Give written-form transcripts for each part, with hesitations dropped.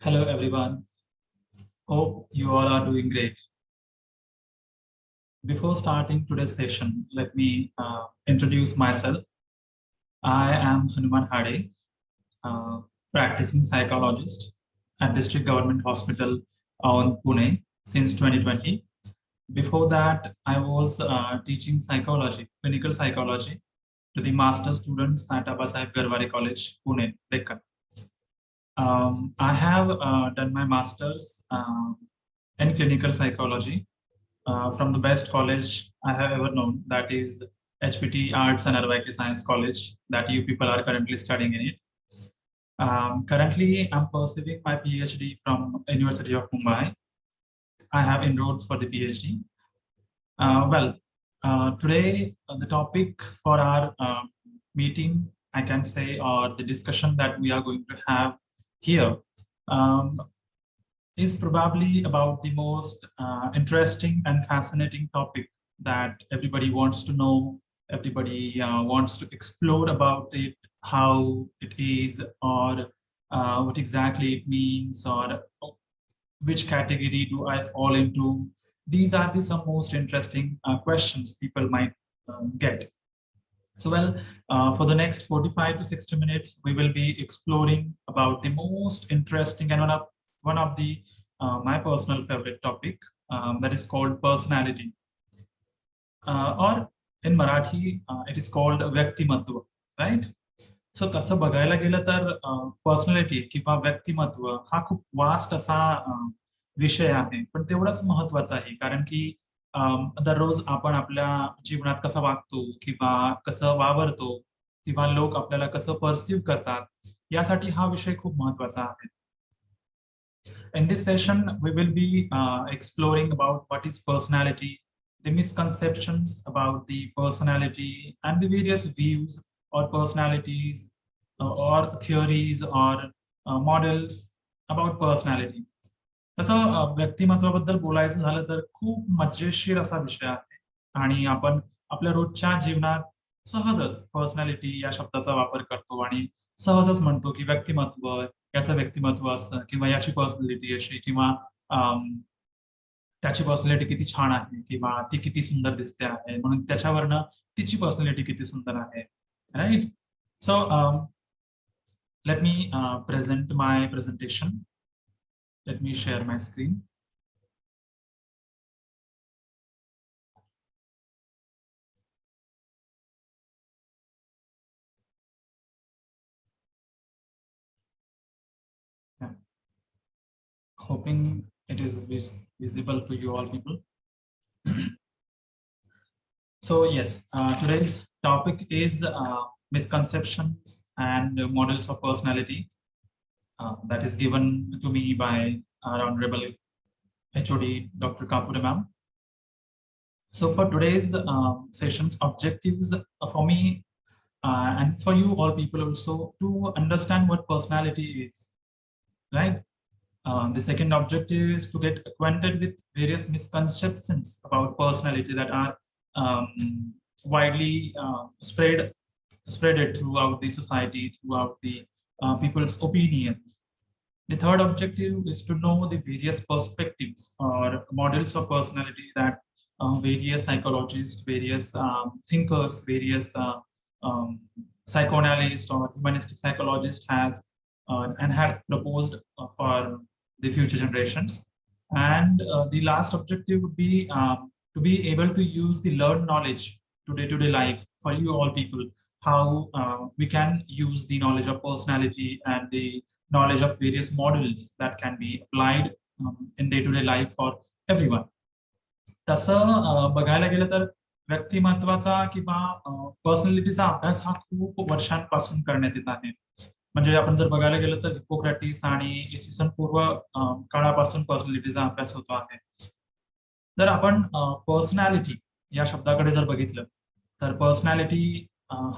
Hello everyone. Hope you all are doing great. Before starting today's session, let me introduce myself. I am Hanuman Hade, uh, practicing psychologist at District Government Hospital in Pune since 2020. Before that, I was teaching psychology, clinical psychology, to the master students at Abasaheb Garware College, Pune, Deccan. I have done my master's in clinical psychology from the best college I have ever known, that is HPT Arts and Advaita Science College, that you people are currently studying in it. Currently, I'm pursuing my PhD from University of Mumbai. I have enrolled for the PhD. Today the topic for our meeting, I can say, or the discussion that we are going to have here um, is probably about the most interesting and fascinating topic that everybody wants to know, everybody wants to explore about it, how it is, or what exactly it means, or which category do I fall into. These are the some most interesting questions people might get. So, for the next 45 to 60 minutes, we will be exploring about the most interesting and one of the my personal favorite topic, that is called personality, or in Marathi it is called व्यक्तिमत्व, right? सो तसं बघायला गेलं तर personality किंवा व्यक्तिमत्व हा खूप vast असा विषय आहे, पण तेवढाच महत्वाचा आहे, कारण की दररोज आपण आपल्या जीवनात कसं वागतो किंवा कसं वावरतो किंवा लोक आपल्याला कसं परसिव्ह करतात, यासाठी हा विषय खूप महत्वाचा आहे. In this session, we will be exploring about what is personality, the misconceptions about the personality, and the various views or personalities or theories or models about personality. तसं व्यक्तिमत्वाबद्दल बोलायचं झालं तर खूप मजेशीर असा विषय आहे, आणि आपण आपल्या रोजच्या जीवनात सहजच पर्सनॅलिटी या शब्दाचा वापर करतो आणि सहजच म्हणतो की व्यक्तिमत्व, याचं व्यक्तिमत्व असं, किंवा याची पर्सनॅलिटी अशी, किंवा त्याची पर्सनॅलिटी किती छान आहे, किंवा ती किती सुंदर दिसते आहे म्हणून त्याच्यावरनं तिची पर्सनॅलिटी किती सुंदर आहे, right? So let me present my presentation. Let me share my screen. Yeah. Hoping it is visible to you all people. So yes, today's topic is misconceptions and models of personality, that is given to me by our honorable HOD Dr. Kapure ma'am. So for today's session's objectives, for me and for you all people also, to understand what personality is, right? The second objective is to get acquainted with various misconceptions about personality that are widely spreaded throughout the society, throughout the people's opinion. The third objective is to know the various perspectives or models of personality that various psychologists, various thinkers, various psychoanalysts or humanistic psychologists has and had proposed for the future generations. And the last objective would be to be able to use the learned knowledge to day-to-day life for you all people, how we can use the knowledge of personality and the knowledge of various models that can be applied in day-to-day life for everyone. तसं बघायला गेलं तर व्यक्तिमत्वाचा किंवा पर्सनॅलिटीचा अभ्यास हा खूप वर्षांपासून करण्यात येत आहे. म्हणजे आपण जर बघायला गेलं तर हिपोक्रेटिस आणि इसवी सन पूर्व काळापासून पर्सनॅलिटीचा अभ्यास होतो आहे. जर आपण पर्सनॅलिटी या शब्दाकडे जर बघितलं तर पर्सनॅलिटी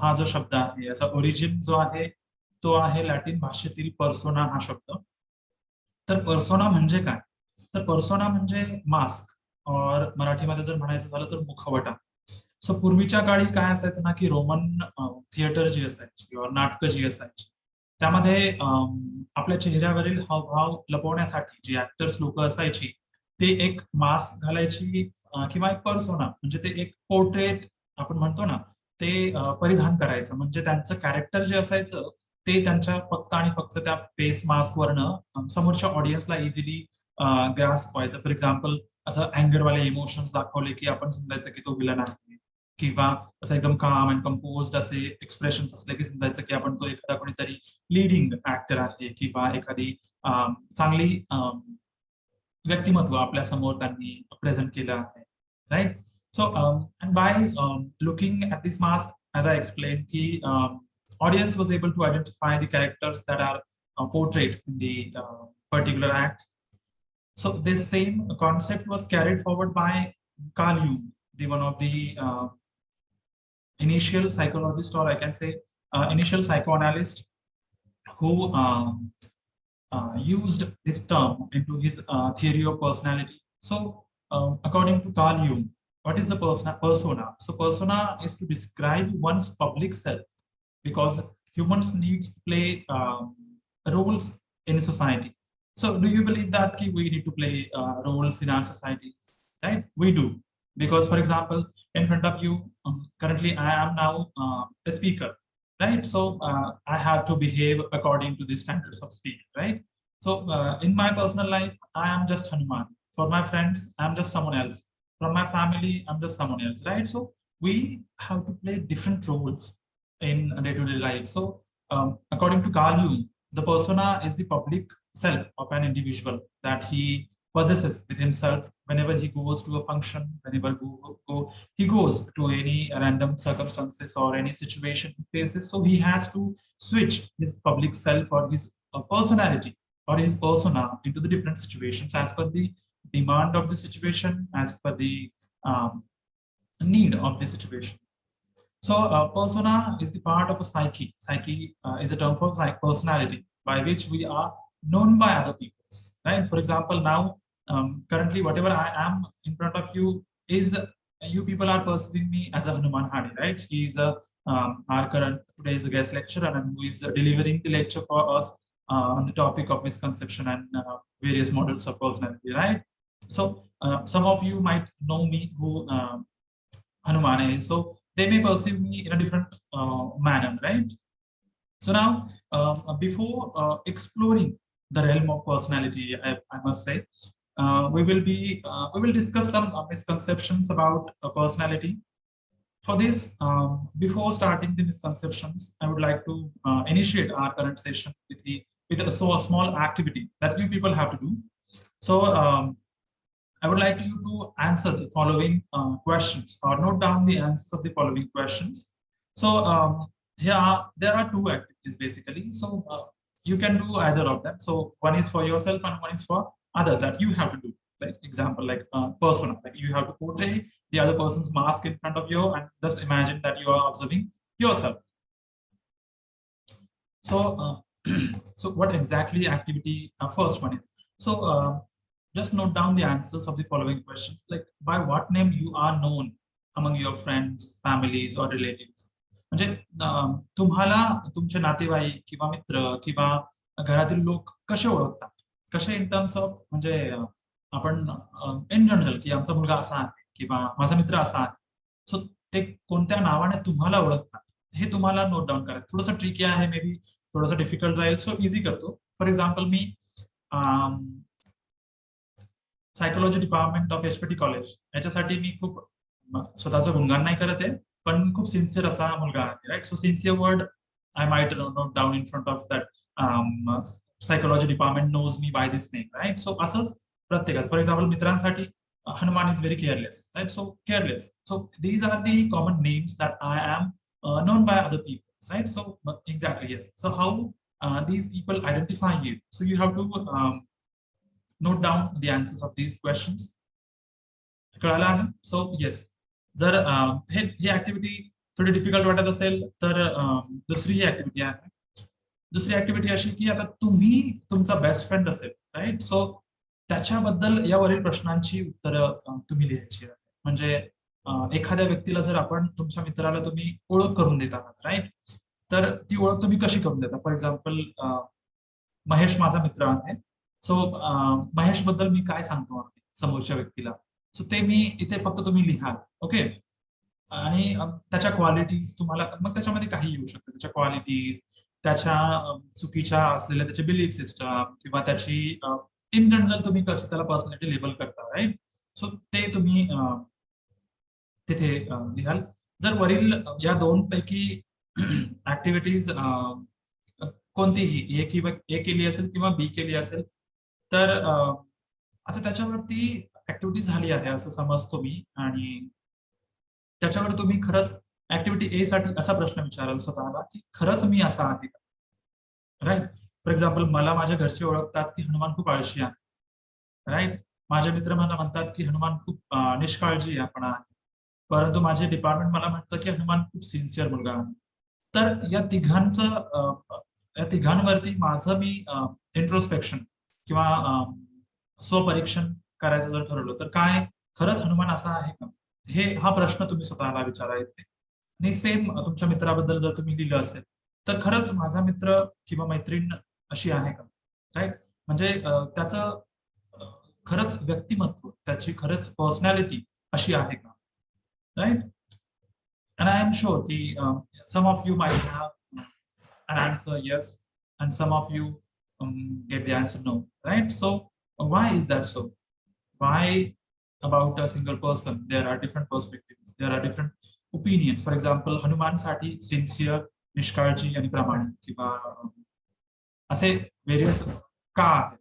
हा जो शब्द आहे, याचा ओरिजिन जो आहे तो आहे लॅटिन भाषेतील पर्सोना हा शब्द. तर पर्सोना म्हणजे काय? तर पर्सोना म्हणजे मास्क, और मराठीमध्ये जर म्हणायचं झालं तर मुखवटा. सो पूर्वीच्या काळी काय असायचं ना, की रोमन थिएटर जी असायची किंवा नाटकं जी असायची, त्यामध्ये आपल्या चेहऱ्यावरील हावभाव लपवण्यासाठी जी ऍक्टर्स लोक असायची ते एक मास्क घालायची किंवा एक पर्सोना म्हणजे ते एक पोर्ट्रेट आपण म्हणतो ना ते परिधान करायचं म्हणजे त्यांचं कॅरेक्टर जे असायचं ते त्यांच्या फक्त आणि फक्त त्या फेस मास्क वरनं समोरच्या ऑडियन्सला इझिली ग्रास्प व्हायचं. फॉर एक्झाम्पल असं अँगरवाले इमोशन्स दाखवले की आपण समजायचं की तो विलन आहे किंवा असं एकदम काम अँड कंपोज असे एक्सप्रेशन्स असले की समजायचं की आपण तो एखादा कोणीतरी लिडिंग ऍक्टर आहे किंवा एखादी चांगली व्यक्तिमत्व आपल्या समोर त्यांनी प्रेझेंट केलं आहे, right. So and by looking at this mask as I explain की audience was able to identify the characters that are portrayed in the particular act. So this same concept was carried forward by Carl Jung, the one of the initial psychologist, or I can say initial psychoanalyst, who used this term into his theory of personality. So, according to Carl Jung, what is the persona? So, persona is to describe one's public self because humans need to play roles in society. So, do you believe that we need to play roles in our society? Right? We do. Because, for example, in front of you, currently I am now a speaker, right? So I have to behave according to the standards of speaking, right? So in my personal life, I am just Hanuman. For my friends, I'm just someone else. From my family, I'm just someone else, right? So we have to play different roles in day-to-day life. So according to Carl Jung, the persona is the public self of an individual that he possesses with himself whenever he goes to a function, whenever he goes to any random circumstances or any situation he faces. So he has to switch his public self or his personality or his persona into the different situations as per the demand of the situation, as per the need of the situation. So persona is the part of a psyche. Psyche is a term for personality by which we are known by other people, right? For example, now currently whatever I am in front of you is you people are perceiving me as a Hanuman Hade, right? He is our current today's guest lecturer and who is delivering the lecture for us on the topic of misconception and various models of personality, right? So some of you might know me who Hanuman is, so they may perceive me in a different manner, right? So now, before exploring the realm of personality, I must say, we will discuss some misconceptions about personality. For this, before starting the misconceptions, I would like to initiate our current session with a small activity that you people have to do. So I would like you to answer the following questions or note down the answers of the following questions. So there are two activities basically. So you can do either of them. So one is for yourself and one is for others that you have to do. Like example, like persona, like you have to portray the other person's mask in front of you and just imagine that you are observing yourself. So so what exactly activity first one is? So just note down the answers of the following questions, like by what name you are known among your friends, families or relatives. म्हणजे तुम्हाला तुमचे नातेवाईक किंवा मित्र किंवा घरातील लोक कसे ओळखतात, कसे इन टर्म्स ऑफ म्हणजे आपण इन जनरल की आमचा मुलगा असा आहे किंवा माझा मित्र असा आहे. सो ते कोणत्या नावाने तुम्हाला ओळखतात हे तुम्हाला नोट डाऊन करायचं. थोडंसं ट्रिकी आहे, मे बी थोडंसं डिफिकल्ट राहील, सो इझी करतो. फॉर एक्झाम्पल मी psychology department of HPT college याच्यासाठी मी खूप स्वतःचं गुणगान नाही करत आहे, पण खूप सिन्सिअर असा मुलगा आहे, right. So sincere word I might note down in front of that psychology department knows me by this name, right. So असंच प्रत्येकाचं. फॉर एक्झाम्पल मित्रांसाठी Hanuman is very careless, right? So careless. So these are the common names that I am known by other people, right? So exactly, yes. So how these people identify you? So you have to note down the answers of these questions. कळालं आहे? So yes. जर ही activity थोडी difficult वाटत असेल तर दुसरी ही activity आहे. दुसरी ऍक्टिव्हिटी अशी की आता तुम्ही तुमचा बेस्ट फ्रेंड असेल, राईट. सो त्याच्याबद्दल यावरील प्रश्नांची उत्तरं तुम्ही लिहायची आहे. म्हणजे एखाद्या व्यक्तीला जर आपण तुमच्या मित्राला तुम्ही ओळख करून देत आहात, राईट. तर ती ओळख तुम्ही कशी करून देता? फॉर एक्झाम्पल, महेश माझा मित्र आहे. सो महेश बद्दल मी काय सांगतो आहे समोरच्या व्यक्तीला, सो ते मी इथे फक्त तुम्ही लिहाल. ओके. आणि त्याच्या क्वालिटीज तुम्हाला, मग त्याच्यामध्ये काही येऊ शकतं, त्याच्या क्वालिटीज, त्याच्या चुकीच्या असलेल्या त्याचे बिलीफ सिस्टम, किंवा त्याची इन जनरल तुम्ही कसं त्याला पर्सनॅलिटी लेबल करता, राईट? सो ते तुम्ही तिथे लिहाल. जर वरील या दोन पैकी ऍक्टिव्हिटीज कोणतीही ए केली असेल किंवा बी केली असेल, तर आता त्याच्यावरती ऍक्टिव्हिटी झाली आहे असं समजतो मी, आणि त्याच्यावर तुम्ही खरंच ऍक्टिव्हिटी ए साठी असा प्रश्न विचाराल स्वतःला की खरंच मी असा आहे का, राईट? फॉर एक्झाम्पल, मला माझ्या घरचे ओळखतात की हनुमान खूप आळशी आहे, राईट? माझे मित्र मला म्हणतात की हनुमान खूप निष्काळजी आपण आहे, परंतु माझे डिपार्टमेंट मला म्हणतं की हनुमान खूप सिन्सिअर मुलगा आहे. तर या तिघांवरती माझं मी इंट्रोस्पेक्शन किंवा स्वपरीक्षण करायचं जर ठरवलं, तर काय खरंच हनुमान असा आहे का, हा प्रश्न तुम्ही स्वतःला विचारायचे. आणि सेम तुमच्या मित्राबद्दल जर तुम्ही लिहिलं असेल, तर खरंच माझा मित्र किंवा मैत्रीण अशी आहे का, राईट? म्हणजे त्याचं खरंच व्यक्तिमत्व, त्याची खरंच पर्सनॅलिटी अशी आहे का, right? And I am sure some of you might have an answer yes, and some of you get the answer no, right? So why is that so? Why about a single person? There are different perspectives. There are different opinions. For example, Hanuman साठी sincere, निष्काळजी आणि प्रामाणिक किंवा असे various का आहेत,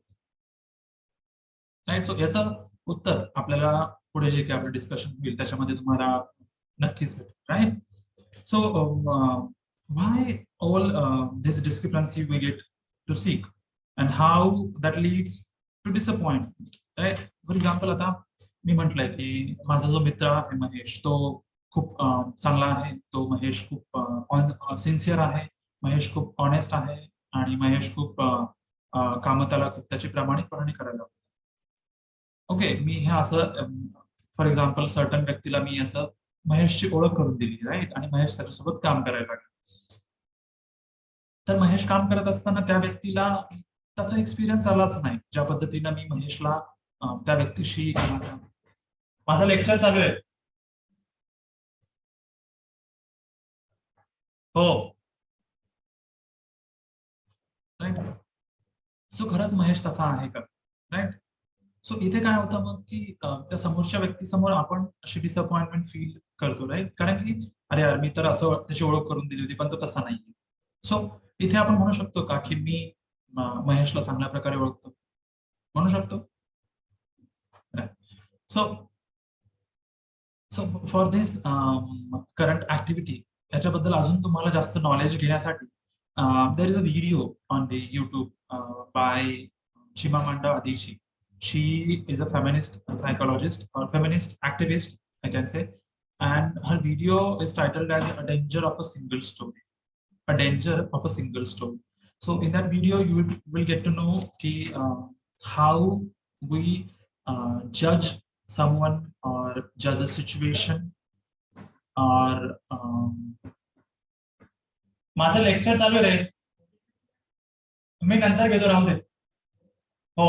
right? सो याचं उत्तर आपल्याला पुढे जे काही आपलं डिस्कशन होईल त्याच्यामध्ये तुम्हाला नक्कीच भेटेल, right? So why all this discrepancy we get to seek, and how that leads to disappointment, right? For example, आता मी म्हटलंय की माझा जो मित्र आहे महेश, तो खूप चांगला आहे, तो महेश खूप सिन्सिअर आहे, महेश खूप ऑनेस्ट आहे, आणि महेश खूप कामं त्याला खूप त्याची प्रामाणिकपणाने करायला लागतं. ओके, मी हे असं फॉर एक्झाम्पल सर्टन व्यक्तीला मी असं महेशची ओळख करून दिली, राईट? आणि महेश त्याच्यासोबत काम करायला लागला. तर महेश काम करत असताना त्या व्यक्तीला तसा एक्सपिरियन्स आलाच नाही ज्या पद्धतीनं मी महेशला त्या व्यक्तीशी, माझं लेक्चर चालू आहे. हो, राईट. सो खरंच महेश तसा आहे का, राईट? सो इथे काय होतं मग की त्या समोरच्या व्यक्तीसमोर आपण अशी डिसअपॉइंटमेंट फील करतो, राईट? कारण की अरे यार, मी तर असं त्याची ओळख करून दिली होती पण तो तसा नाही. सो इथे आपण म्हणू शकतो का की मी महेशला चांगल्या प्रकारे ओळखतो? म्हणू शकतो. So so for this current activity, याच्याबद्दल अजून तुम्हाला जास्त नॉलेज घेण्यासाठी there is a video on the YouTube by Chimamanda Adichie. She is a feminist psychologist or feminist activist, I can say, and her video is titled as "A Danger of a Single Story." A danger of a single story. So in that video, you will get to know how we judge someone or judge a situation or माझं lecture चालू रे, मी नंतर घेतो, राहू दे. हो,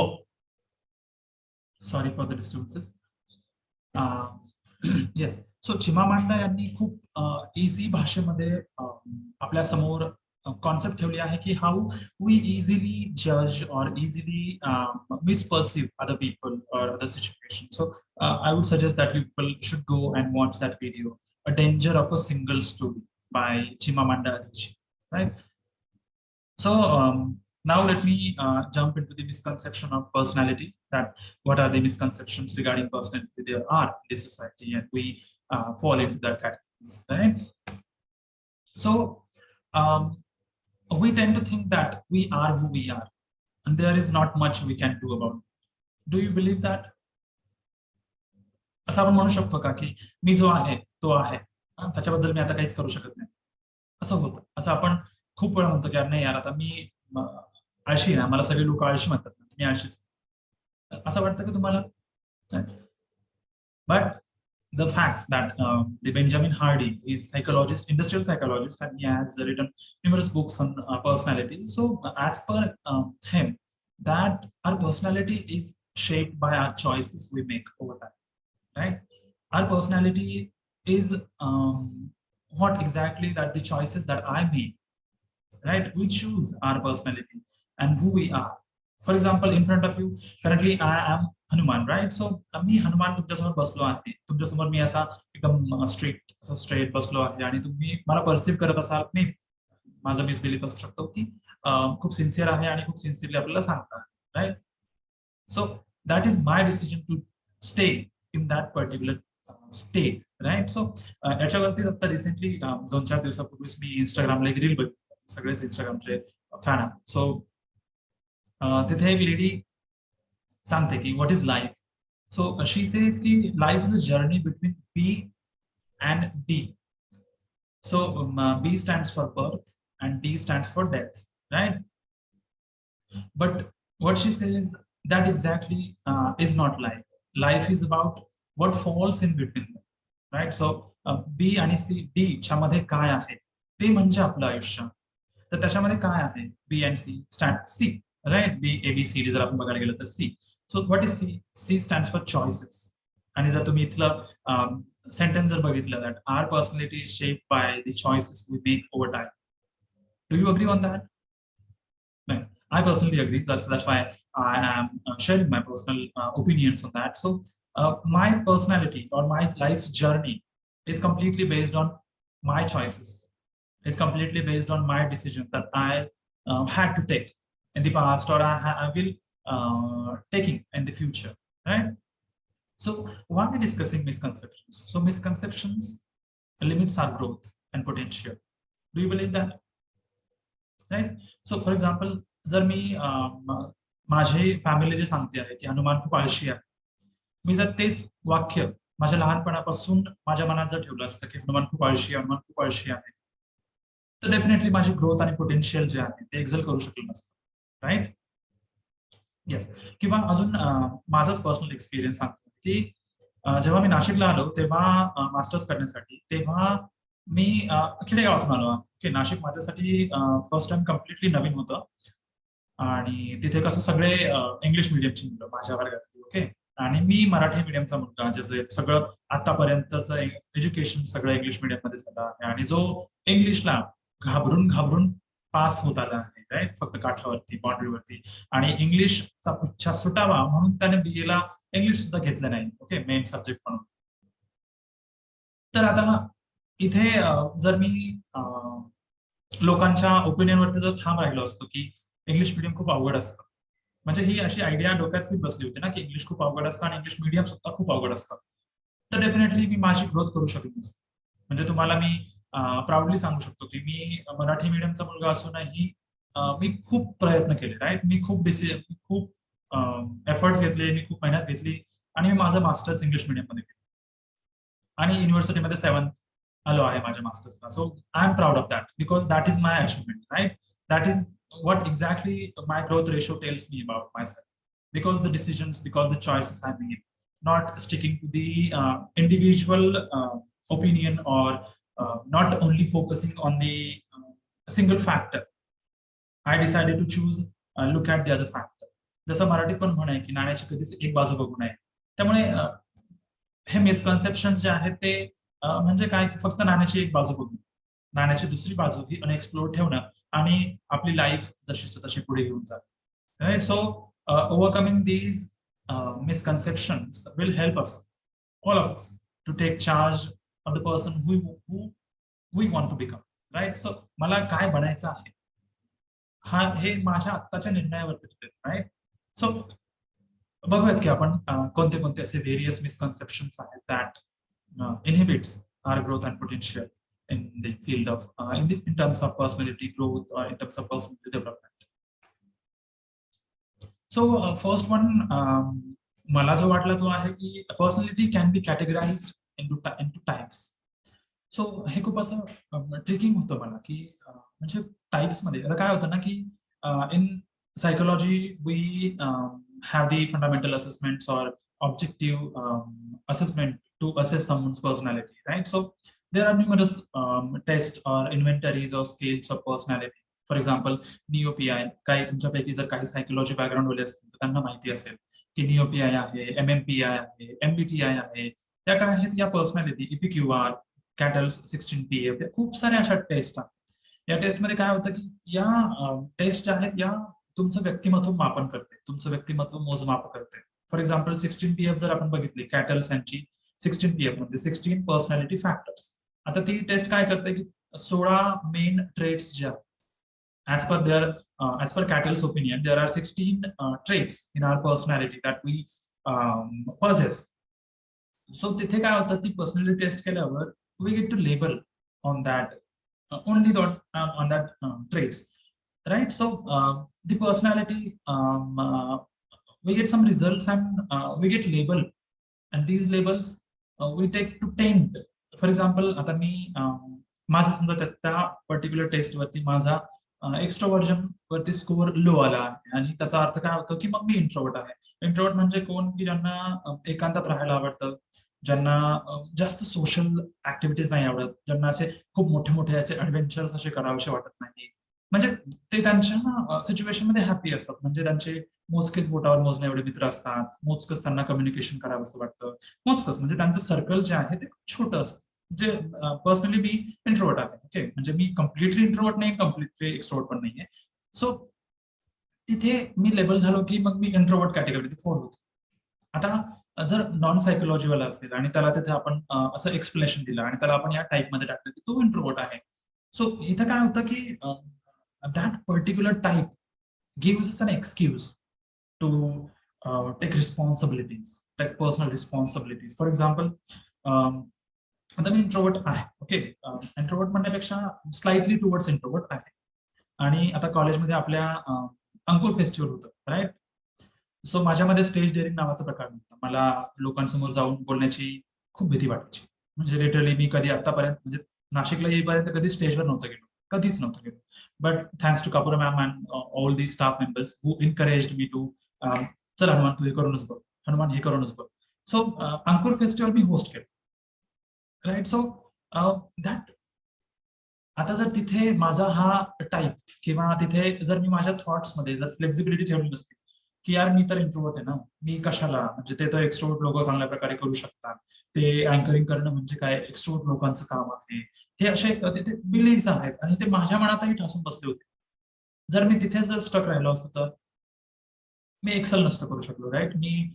sorry for the disturbances. Yes. So Chimamanda यांनी खूप इझी भाषेमध्ये आपल्या समोर कॉन्सेप्ट ठेवली आहे की हाऊ वी इझिली जज और इझिली मिसपर्सीव अदर पीपल और other situation. So I would suggest that people should go and watch that video, A Danger of a Single Story by Chimamanda Adichie, right? So now let me jump into the misconception of personality. That what are the misconceptions regarding personality there are in this society, and we fall into that categories, right? So um, we tend to think that we are who we are, and there is not much we can do about it. Do you believe that? असं आपण म्हणू शकतो का की मी जो आहे तो आहे, त्याच्याबद्दल मी आता काहीच करू शकत नाही, असं होतं? असं आपण खूप वेळा म्हणतो की यार नाही यार, आता मी आळशी ना, मला सगळे लोक आळशी म्हणतात, मी आळशीच, असं वाटतं की तुम्हाला? But the fact that the Benjamin Hardy is psychologist, industrial psychologist, and he has written numerous books on personality. So, as per him, that our personality is shaped by our choices we make over time, right? Our personality is what exactly that the choices that I make, right? We choose our personality and who we are. For example, in front of you, currently I am Hanuman, right? So मी हनुमान तुमच्यासमोर बसलो आहे. तुमच्यासमोर मी असा एकदम straight बसलो आहे आणि तुम्ही मला परसिव्ह करत असाल. नाही, माझा मिसबिलीफ असू शकतो की खूप सिन्सिअर आहे आणि खूप सिन्सिअरली आपल्याला सांगता, right? So that is my decision to stay in that particular state, right? So याच्यावरती आता रिसेंटली 2-4 दिवसापूर्वीच मी इंस्टाग्रामला एक रील बघितली. सगळेच इंस्टाग्रामचे फॅन आहे. सो तिथे एक लेडी सांगते की what is life. So she says की life is a journey between B and D. So B stands for birth and D stands for death, right? But what she says that exactly is not life. Life is about what falls in between them, right? So B आणि C, D च्या मध्ये काय आहे ते म्हणजे आपलं आयुष्य. तर त्याच्यामध्ये काय आहे? B and C stand C, right? B A B C D जर आपण बघायला गेलं तर C. So what is C? C stands for choices. आणि जर तुम्ही इथलं sentence जर बघितलं that our personality is shaped by the choices we make over time. Do you agree on that? No, I personally agree. That's why I am sharing my personal opinions on that. So my personality or my life journey is completely based on my choices. It's completely based on my decision that I had to take in the past or I will taking in the future, right? So why are we discussing misconceptions? So misconceptions limits our growth and potential. Do you believe that? Right? So for example, जर मी माझे family जे सांगते आहे की हनुमान खूप आळशी आहे, मी जर तेच वाक्य माझ्या लहानपणापासून माझ्या मनात जर ठेवलं असतं की हनुमान खूप आळशी आहे, हनुमान खूप आळशी आहे, तर डेफिनेटली माझी ग्रोथ आणि पोटेन्शियल जे आहे ते एक्झल करू शकलं नसतं, राईट? येस. किंवा अजून माझाच पर्सनल एक्सपिरियन्स सांगतो की जेव्हा मी नाशिकला आलो तेव्हा मास्टर्स करण्यासाठी, तेव्हा मी खेडेगावातून आलो आहे. की नाशिक माझ्यासाठी फर्स्ट टाइम कम्प्लिटली नवीन होतं आणि तिथे कसं सगळे इंग्लिश मिडियमची मुलं माझ्या वर्गातली, ओके? आणि मी मराठी मिडियमचा मुलगा, ज्याचं सगळं आतापर्यंतचं एज्युकेशन सगळं इंग्लिश मिडियम मध्ये झालं आहे आणि जो इंग्लिशला घाबरून घाबरून पास होत आला आहे, राईट? फक्त काठावरती, बाउंड्रीवरती. आणि इंग्लिशचा उच्चार सुटावा म्हणून त्याने BA ला इंग्लिश सुद्धा घेतलं नाही, ओके, मेन सब्जेक्ट म्हणून. तर आता इथे जर मी लोकांच्या ओपिनियनवरती जर ठाम राहिलो असतो की इंग्लिश मिडियम खूप अवघड असतं, म्हणजे ही अशी आयडिया डोक्यात फिट बसली होती ना की इंग्लिश खूप अवघड असतं आणि इंग्लिश मिडियम सुद्धा खूप अवघड असतं, तर डेफिनेटली मी माझी ग्रोथ करू शकलो नसतो. म्हणजे तुम्हाला मी प्राऊडली सांगू शकतो की मी मराठी मिडियमचा मुलगा असूनही मी खूप प्रयत्न केले, राईट? मी खूप एफर्ट्स घेतले, मी खूप मेहनत घेतली आणि मी माझं मास्टर्स इंग्लिश मिडियम मध्ये केलं आणि युनिव्हर्सिटीमध्ये 7th आलो आहे माझ्या मास्टर्सला. So I am proud of that because that is my achievement, right? That is what exactly my growth ratio tells me about myself, because the decisions, because the choices I made, not sticking to the individual opinion or not only focusing on the single factor. I decided to choose look at the other factor. जसं मराठीत पण म्हण आहे की नाण्याची कधीच एक बाजू बघू नये. त्यामुळे हे मिसकन्सेप्शन जे आहेत ते म्हणजे काय की फक्त नाण्याची एक बाजू बघू, नाण्याची दुसरी बाजू ही अनएक्सप्लोर ठेवणं आणि आपली लाईफ जशीच्या तशी पुढे घेऊन जाणं, right? So overcoming these misconceptions will help us, all of us, to take charge of the person who we want to become, right? So मला काय बनायचं आहे हा हे माझ्या आत्ताच्या निर्णयावरती, राईट? सो बघूयात की आपण कोणते कोणते असे व्हेरियस मिसकन्सेप्शन्स आहेत that inhibits our growth and potential in the field of in terms of personality growth or in terms of personality development. So first one मला जो वाटला तो आहे की personality can be categorized into types. So हे खूप असं tricking होतं मला की म्हणजे टाइप्स मध्ये आता काय होतं ना की in psychology we have the fundamental assessments or objective assessment to assess someone's personality, right? So there are numerous tests or inventories or scales of personality. For example NEO PI, काही तुमच्यापैकी जर काही सायकोलॉजी बॅकग्राऊंड वाले असतील तर त्यांना माहिती असेल की निओपीआय आहे, एमएमपीआय आहे, एमबीटीआय आहे. त्या काय आहेत या पर्सनॅलिटी, इपीक्यूआर, कॅटल्स 16 PF, खूप साऱ्या अशा टेस्ट आहेत. या टेस्टमध्ये काय होतं की या टेस्ट ज्या आहेत या तुमचं व्यक्तिमत्व मापन करते, तुमचं व्यक्तिमत्व मोजमाप करते. फॉर एक्झाम्पल 16 PF जर आपण बघितली, कॅटल्स यांची 16 PF मध्ये 16 पर्सनॅलिटी फॅक्टर्स. आता ती टेस्ट काय करते की 16 मेन ट्रेट्स ज्या as per Cattell's opinion, there are 16 traits in our personality that we possess. So तिथे काय होतं, ती पर्सनॅलिटी टेस्ट केल्यावर we get to label on that only on that traits, right? So the personality we get some results and we get label, and these labels we take to tend. For example, आता मी माझं समजा त्या particular test वरती माझा एक्स्ट्रोवर्जन वरती score लो आला आहे, आणि त्याचा अर्थ काय होतो की मग मी इंट्रोवर्ट आहे. इंट्रोवर्ट म्हणजे कोण की ज्यांना एकांतात राहायला आवडतं, ज्यांना जास्त सोशल ऍक्टिव्हिटीज नाही आवडत, ज्यांना असे खूप मोठे मोठे असे ऍडव्हेंचर्स असे करावेसे वाटत नाही, म्हणजे ते त्यांच्या सिच्युएशन मध्ये हॅपी असतात. म्हणजे त्यांचे मोजकेच बोटावर मोजणे एवढे मित्र असतात, मोजकच त्यांना कम्युनिकेशन करावं असं वाटतं, मोजकच म्हणजे त्यांचं सर्कल जे आहे ते छोटं असतं. जे पर्सनली मी इंट्रोवर्ट आहे, ओके, म्हणजे मी कम्प्लिटली इंट्रोवर्ट नाही, कम्प्लिटली एक्स्ट्रोवर्ट पण नाहीये. सो तिथे मी लेबल झालो की मग मी इंट्रोवर्ट कॅटेगरी 4 होतो. आता जर नॉन सायकोलॉजीवाला असेल आणि त्याला तिथे आपण असं एक्सप्लेनेशन दिलं आणि त्याला आपण या टाईप मध्ये टाकलं की तो इंट्रोवर्ट आहे, सो इथं काय होतं की that particular type gives us an excuse to take responsibilities, like personal responsibilities. For example, आता मी इंट्रोवर्ट आहे, ओके, इंट्रोवर्ट म्हणण्यापेक्षा स्लाइटली टुवर्ड्स इंट्रोवर्ट आहे. आणि आता कॉलेजमध्ये आपल्या अंकुर फेस्टिवल होतं, राईट? सो माझ्यामध्ये स्टेज डेअरिंग नावाचा प्रकार नव्हता. मला लोकांसमोर जाऊन बोलण्याची खूप भीती वाटायची. म्हणजे लिटरली मी कधी आतापर्यंत, म्हणजे नाशिकला येईपर्यंत कधी स्टेजवर नव्हतं गेलो, कधीच नव्हतं गेलो. But thanks to Kapura ma'am and all the staff members who encouraged me to, चल हनुमान तू हे करूनच बघ, हनुमान हे करूनच बघ. सो अंकुर फेस्टिवल मी होस्ट केलं, राईट? सो दॅट, आता जर तिथे माझा हा टाईप किंवा तिथे जर मी माझ्या थॉट्समध्ये जर फ्लेक्झिबिलिटी ठेवली नसती की यार मी तर इंट्रोवर्ट आहे ना, मी कशाला, म्हणजे ते तर एक्स्ट्रोवर्ट लोक चांगल्या प्रकारे करू शकतात, ते अँकरिंग करणं म्हणजे काय एक्स्ट्रोवर्ट लोकांचं काम आहे, हे असे तिथे बिलीव्स आहेत आणि ते माझ्या मनातही ठासून बसले होते. जर मी तिथे जर स्टक राहिलो असतो तर मी एक्सेल नसतं करू शकलो, राईट? मी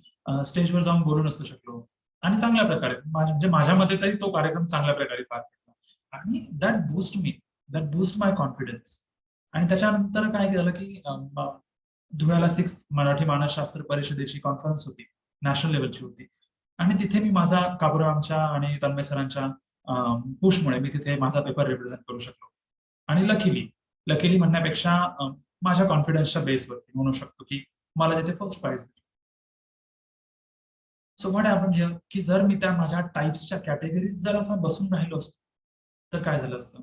स्टेजवर जाऊन बोलू नसतो शकलो आणि चांगल्या प्रकारे म्हणजे माझ्यामध्ये तरी तो कार्यक्रम चांगल्या प्रकारे पार पडला. आणि दॅट बूस्ट माय कॉन्फिडन्स. आणि त्याच्यानंतर काय झालं की धुळ्याला 6th मराठी मानसशास्त्र परिषदेची कॉन्फरन्स होती, नॅशनल लेवलची होती, आणि तिथे मी माझा काबुरामच्या आणि तन्मय सरांच्या पुशमुळे मी तिथे माझा पेपर रिप्रेझेंट करू शकलो. आणि लकीली म्हणण्यापेक्षा माझ्या कॉन्फिडन्सच्या बेसवरती म्हणू शकतो की मला तिथे फर्स्ट प्राइज भेटली. सो व्हॉट हॅपन्ड हिअर की जर मी त्या माझ्या टाइप्सच्या कॅटेगरीत जर असा बसून राहिलो असतो तर काय झालं असतं,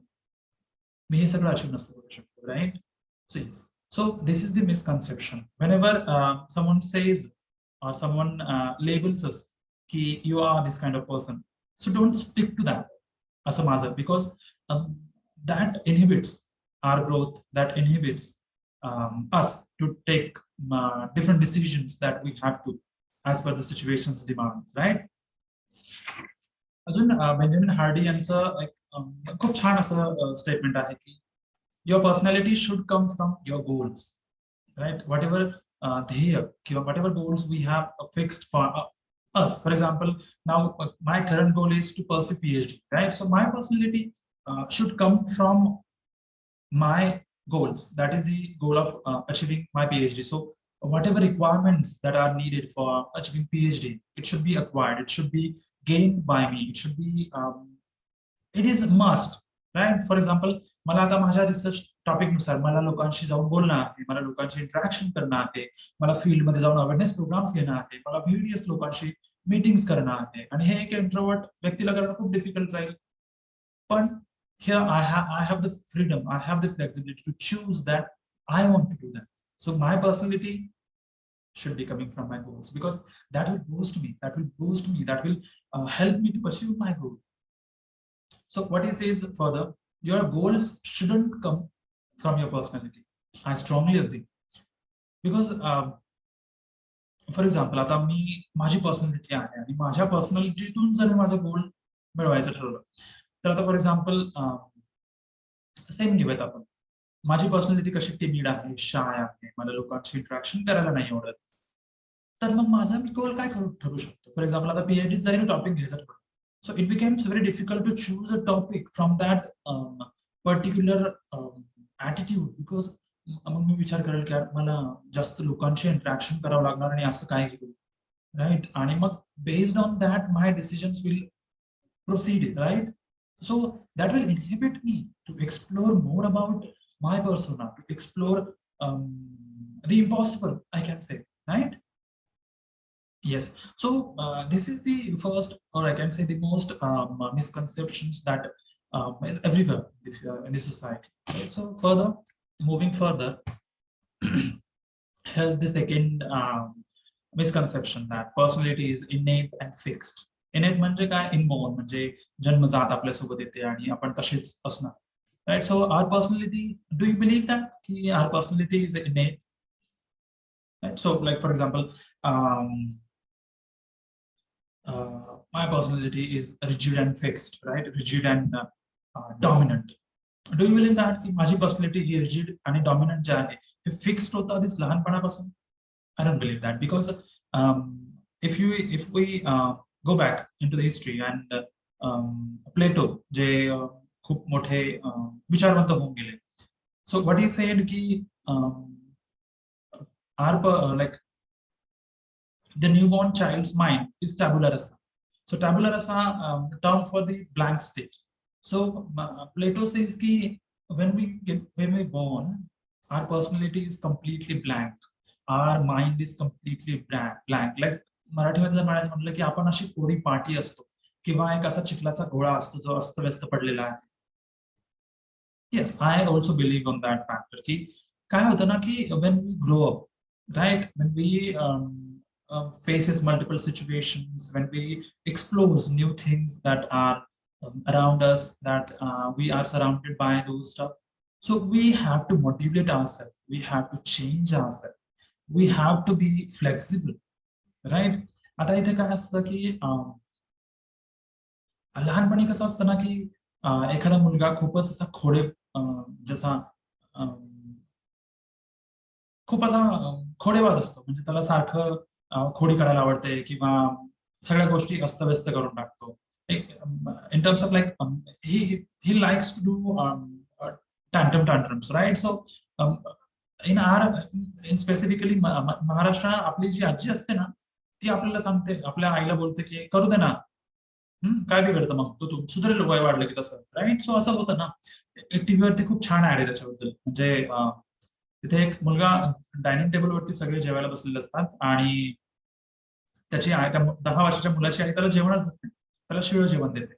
मी हे सगळं अचीव नसतं करू शकतो, right? So yes, so this is the misconception. Whenever someone says or someone labels us ki you are this kind of person, so don't stick to that as a mazar, because that inhibits our growth, that inhibits us to take different decisions that we have to as per the situation's demands, right? अजून Benjamin Hardy यांचं एक खूप छान असं statement आहे की your personality should come from your goals, right? Whatever ध्येय किंवा whatever goals we have fixed for us. For example, now my current goal is to pursue PhD, right? So my personality should come from my goals. That is the goal of achieving my PhD. So whatever requirements that are needed for achieving PhD, it should be acquired, it should be gained by me, it should be it is must, right? For example, मला आता माझ्या research topic नुसार मला लोकांशी जाऊन बोलणं आहे, मला लोकांशी इंटरॅक्शन करणं आहे, मला फील्डमध्ये जाऊन अवेअरनेस प्रोग्राम्स घेणं आहे, मला व्हेरियस लोकांशी मीटिंग्स करणं आहे, आणि हे एक इंट्रोवर्ट व्यक्तीला करणं खूप डिफिकल्ट जाईल. पण here I have the freedom, I have the flexibility to choose that I want to do that. So my personality should be coming from my goals, because that will boost me, that will help me to pursue my goal. So what he says further, your goals shouldn't come from your personality. I strongly agree, because for example आता मी माझी personality आहे आणि माझ्या पर्सनॅलिटीतून जर माझं गोल मिळवायचं ठरवलं, तर आता फॉर एक्झाम्पल सेम घेऊयात आपण. माझी पर्सनॅलिटी कशी टिमिड आहे, शाय आहे, मला लोकांशी इंटरॅक्शन करायला नाही आवडत, तर मग माझा मी गोल काय ठरू शकतो. फॉर एक्झाम्पल आता पीएचडी जरी मी टॉपिक घ्यायचा ठरवलं, so it becomes very difficult to choose a topic from that particular attitude, because मग मी विचार करेल की मला जास्त लोकांशी इंटरॅक्शन करावं लागणार आणि असं काय घेऊ, राईट. आणि मग based on that my decisions will proceed, right? So that will inhibit me to explore more about my persona, to explore the impossible, I can say, right? Yes. So this is the first, or I can say the most misconceptions that is everywhere in the society. Right? So further, moving further, here's the second misconception, that personality is innate and fixed. इनेट म्हणजे काय, inborn म्हणजे जन्मजात आपल्यासोबत येते आणि आपण तशीच असणार, right. So our personality, do you believe that की our personality is innate, right. So like for example my personality is rigid and fixed, right, rigid and dominant. Do you believe that की माझी personality ही rigid आणि dominant जे आहे हे fixed होतं आधीच लहानपणापासून? I don't believe that, because if we go back into the history and Plato, जे खूप मोठे विचारवंत होऊन गेले. So what he said की like the newborn child's mind is tabula rasa. So tabula rasa term for the blank state. So Plato says ki when we born, our personality is completely blank, our mind is completely blank. Like मराठीमध्ये जर म्हणायचं म्हटलं की आपण अशी कोरी पाटी असतो किंवा एक असा चिखलाचा गोळा असतो जो अस्तव्यस्त पडलेला आहे. Yes, I also believe on that factor की काय होतं ना की when we grow up, right, when we faces multiple situations, when we explore new things that are around us, that we are surrounded by those stuff, so we have to motivate ourselves, we have to change ourselves, we have to be flexible, right. आता इथे काय असतं की लहानपणी कसं असतं ना की एखादा मुलगा खूपच असा जसा खूप असा खोडेबाज असतो, म्हणजे त्याला सारखं खोडी करायला आवडते किंवा सगळ्या गोष्टी अस्तव्यस्त करून टाकतो. In terms of like he likes to do tantrums, right? So in specifically महाराष्ट्र, आपली जी आजी असते ना ती आपल्याला सांगते, आपल्या आईला बोलते की करू दे ना, काय बिघडतं मग, तू सुधारेल वय वाढलं की तसं, राईट. सो असं होतं ना. टीव्हीवरती खूप छान ऍड आहे त्याच्याबद्दल, म्हणजे तिथे एक मुलगा डायनिंग टेबलवरती सगळे जेवायला बसलेले असतात आणि त्याची आई, त्या 10 वर्षाच्या मुलाची आई त्याला जेवणच देत नाही, त्याला शिळं जेवण देते.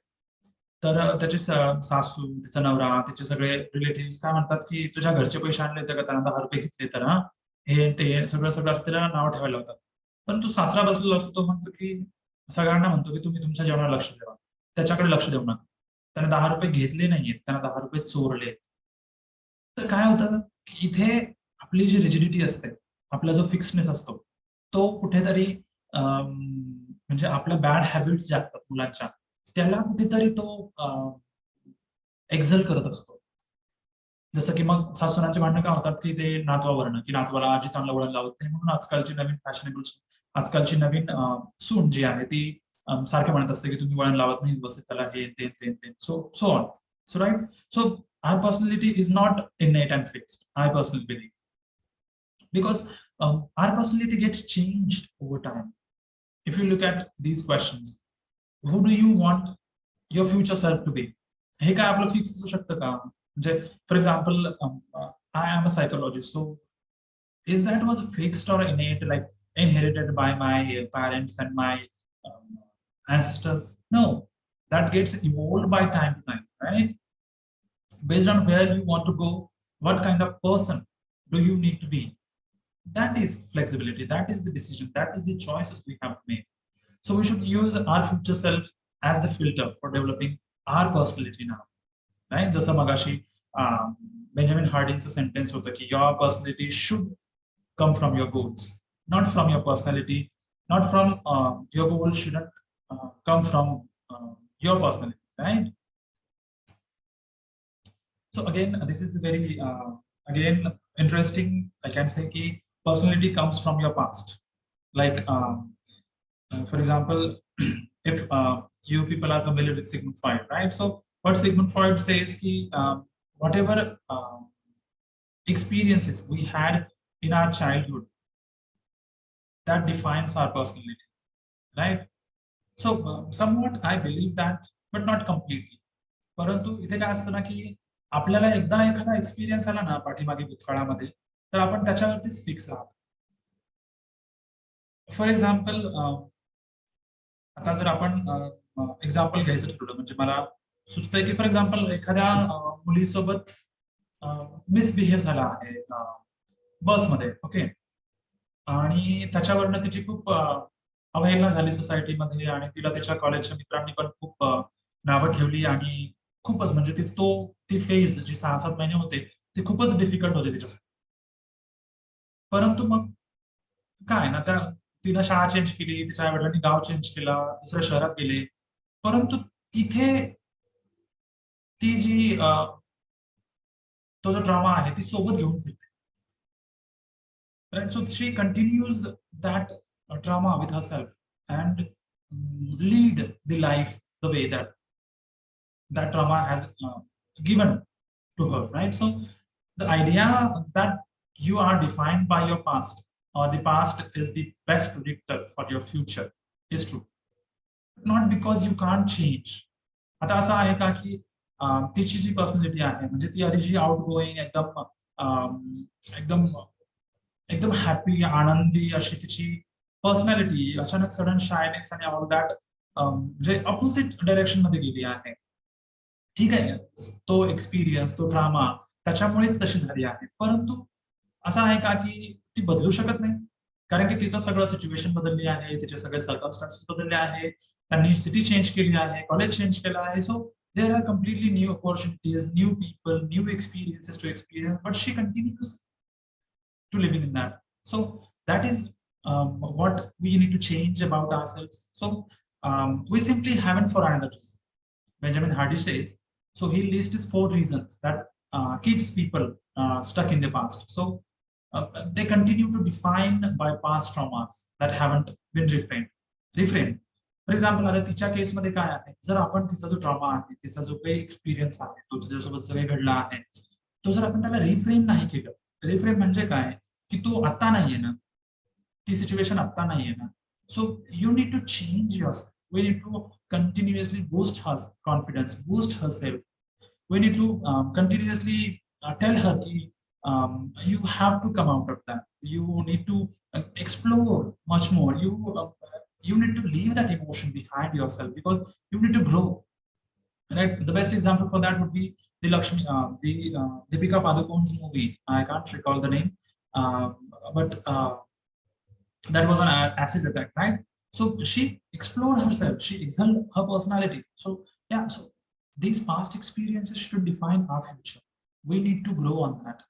तर त्याची सासू, तिचा नवरा, तिचे सगळे रिलेटिव्ह काय म्हणतात की तुझ्या घरचे पैसे आणले होते का, त्यांना 10 रुपये घेतले तर, हा हे ते सगळं तिला नाव ठेवायला होतं. पण तू सासरा बसलेला असतो, तो म्हणतो की सगळ्यांना म्हणतो की तुम्ही तुमच्या जेवणाला लक्ष द्या, त्याच्याकडे लक्ष देऊ नका. त्याने 10 रुपये घेतले नाहीयेत, त्याने 10 रुपये चोरले. तर काय होतं की इथे आपली जी रिजिडिटी असते, आपला जो फिक्सनेस असतो, तो कुठेतरी म्हणजे आपल्या बॅड हॅबिट्स ज्या असतात मुलांच्या, त्याला कुठेतरी तो एक्झल करत असतो. जसं की मग सासूनांची भांडणं काय होतात की ते नातवावरनं, की नातवाला आजी चांगलं वळण लावत नाही, म्हणून आजकालची नवीन फॅशनेबल, आजकालची नवीन सून जी आहे ती सारखं म्हणत असते की तुम्ही वळण लावत नाही, बस त्याला हे ते so on. So right. So our personality is not innate and fixed, I personally believe, because our personality gets changed over time. If you look at these questions, who do you want your future self to be? हे काय आपलं fix असू शकतं का? म्हणजे for example, I am a psychologist, so is that was fixed or innate, like inherited by my parents and my ancestors? No, that gets evolved by time to time, right? Based on where you want to go, what kind of person do you need to be? That is flexibility. That is the decision. That is the choices we have made. So we should use our future self as the filter for developing our personality now, right? जसं मगाशी Benjamin हार्डिंगचं sentence होतं की your personality should come from your goals, not from your personality, not from your goals shouldn't come from your personality, right? So again, this is very again interesting. I can say that personality comes from your past. Like for example, if you people are familiar with Sigmund Freud, right? So what Sigmund Freud says is whatever experiences we had in our childhood, that defines our personality, right? So somewhat I believe that, but not completely. परंतु इथे काय असतं ना की आपल्याला एकदा एखादा experience आला ना पाठीमागे भूतकाळामध्ये तर आपण त्याच्यावरतीच फिक्स राहतो. फॉर एक्झाम्पल आता जर आपण एक्झाम्पल घ्यायचं ठरवलं म्हणजे मला सुचतंय की फॉर एक्झाम्पल एखाद्या मुलीसोबत मिसबिहेव झाला आहे बसमध्ये, ओके, आणि त्याच्यावरनं तिची खूप अवहेलना झाली सोसायटीमध्ये आणि तिला त्याच्या कॉलेजच्या मित्रांनी पण खूप नावं ठेवली आणि खूपच म्हणजे ती फेज जी 6-7 महिने होते ते खूपच डिफिकल्ट होते तिच्यासाठी. परंतु मग काय ना त्या तिनं शाळा चेंज केली, तिच्या आईवडिलांनी गाव चेंज केला, दुसऱ्या शहरात गेले, परंतु तिथे ती जी तो जो ड्रामा आहे ती सोबत घेऊन फिरते. Right? So she continues that drama with herself and lead the life the way that that drama has given to her, right? So the idea that you are defined by your past or the past is the best predictor for your future is true. Not because you can't change. आता असं आहे का की तिची जी personality आहे म्हणजे ती आधी जी आउट गोईंग एकदम एकदम हॅपी आनंदी अशी तिची पर्सनॅलिटी अचानक सडन शायनेस आणि ऑल दॅट म्हणजे अपोजिट डायरेक्शन मध्ये गेली आहे. ठीक आहे, तो एक्सपिरियन्स तो ड्रामा त्याच्यामुळे तशी झाली आहे. परंतु असं आहे का की ती बदलू शकत नाही कारण की तिचं सगळं सिच्युएशन बदलली आहे, तिचे सगळे सर्कमस्टान्सेस बदलले आहे, त्यांनी सिटी चेंज केली आहे, कॉलेज चेंज केलं आहे. सो there are completely new opportunities, new people, new experiences to experience, but she continues to living in that. So that is what we need to change about ourselves. So we simply haven't for another reason. Benjamin Hardy says, so he lists 4 reasons that keeps people stuck in the past. So they continue to define by past traumas that haven't been reframed. For example आता तिच्या केसमध्ये काय आहे, जर आपण तिचा जो drama आहे, तिचा जो काही एक्सपिरियन्स आहे, तो तिच्यासोबत सगळे घडला आहे, तो जर आपण त्याला रिफ्रेम नाही केलं, रिफ्रेम म्हणजे काय की तो आता नाहीये ना, ती सिच्युएशन आता नाहीये ना. So you need to change yourself. We need to continuously boost her confidence, boost her self. We need to continuously tell her की you have to come out of that. You need to explore much more. You need to leave that emotion behind yourself because you need to grow. Right? The best example for that would be the Deepika Padukone's movie. I can't recall the name, but that was an acid attack, right? So she explored herself. She excelled her personality. So yeah, so these past experiences should define our future. We need to grow on that.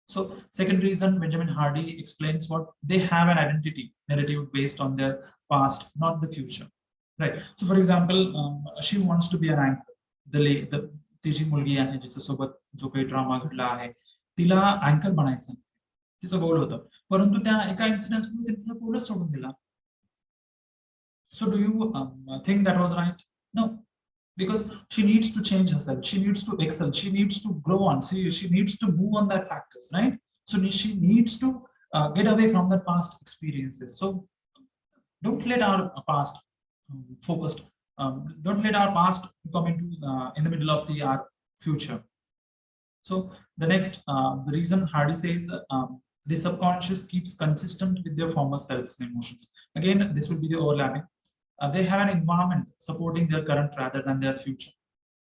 So second reason, Benjamin Hardy explains what they have an identity narrative based on their past, not the future. Right. So for example, she wants to be an anchor. The तिची मुलगी आहे जिच्यासोबत जो काही drama घडला आहे तिला अँकर बनायचं तिचं गोल होतं, परंतु त्या एका इन्सिडेंट्समुळे तिचा गोलच सोडून दिला. So do you think that was right? No, because she needs to change herself, she needs to excel, she needs to grow on, she needs to move on that factors, right? So she needs to get away from the past experiences. So don't let our past focused, don't let our past come into in the middle of our future. So the next the reason Hardy says the subconscious keeps consistent with their former selves and emotions. Again, this will be the overlapping. They have an environment supporting their current rather than their future.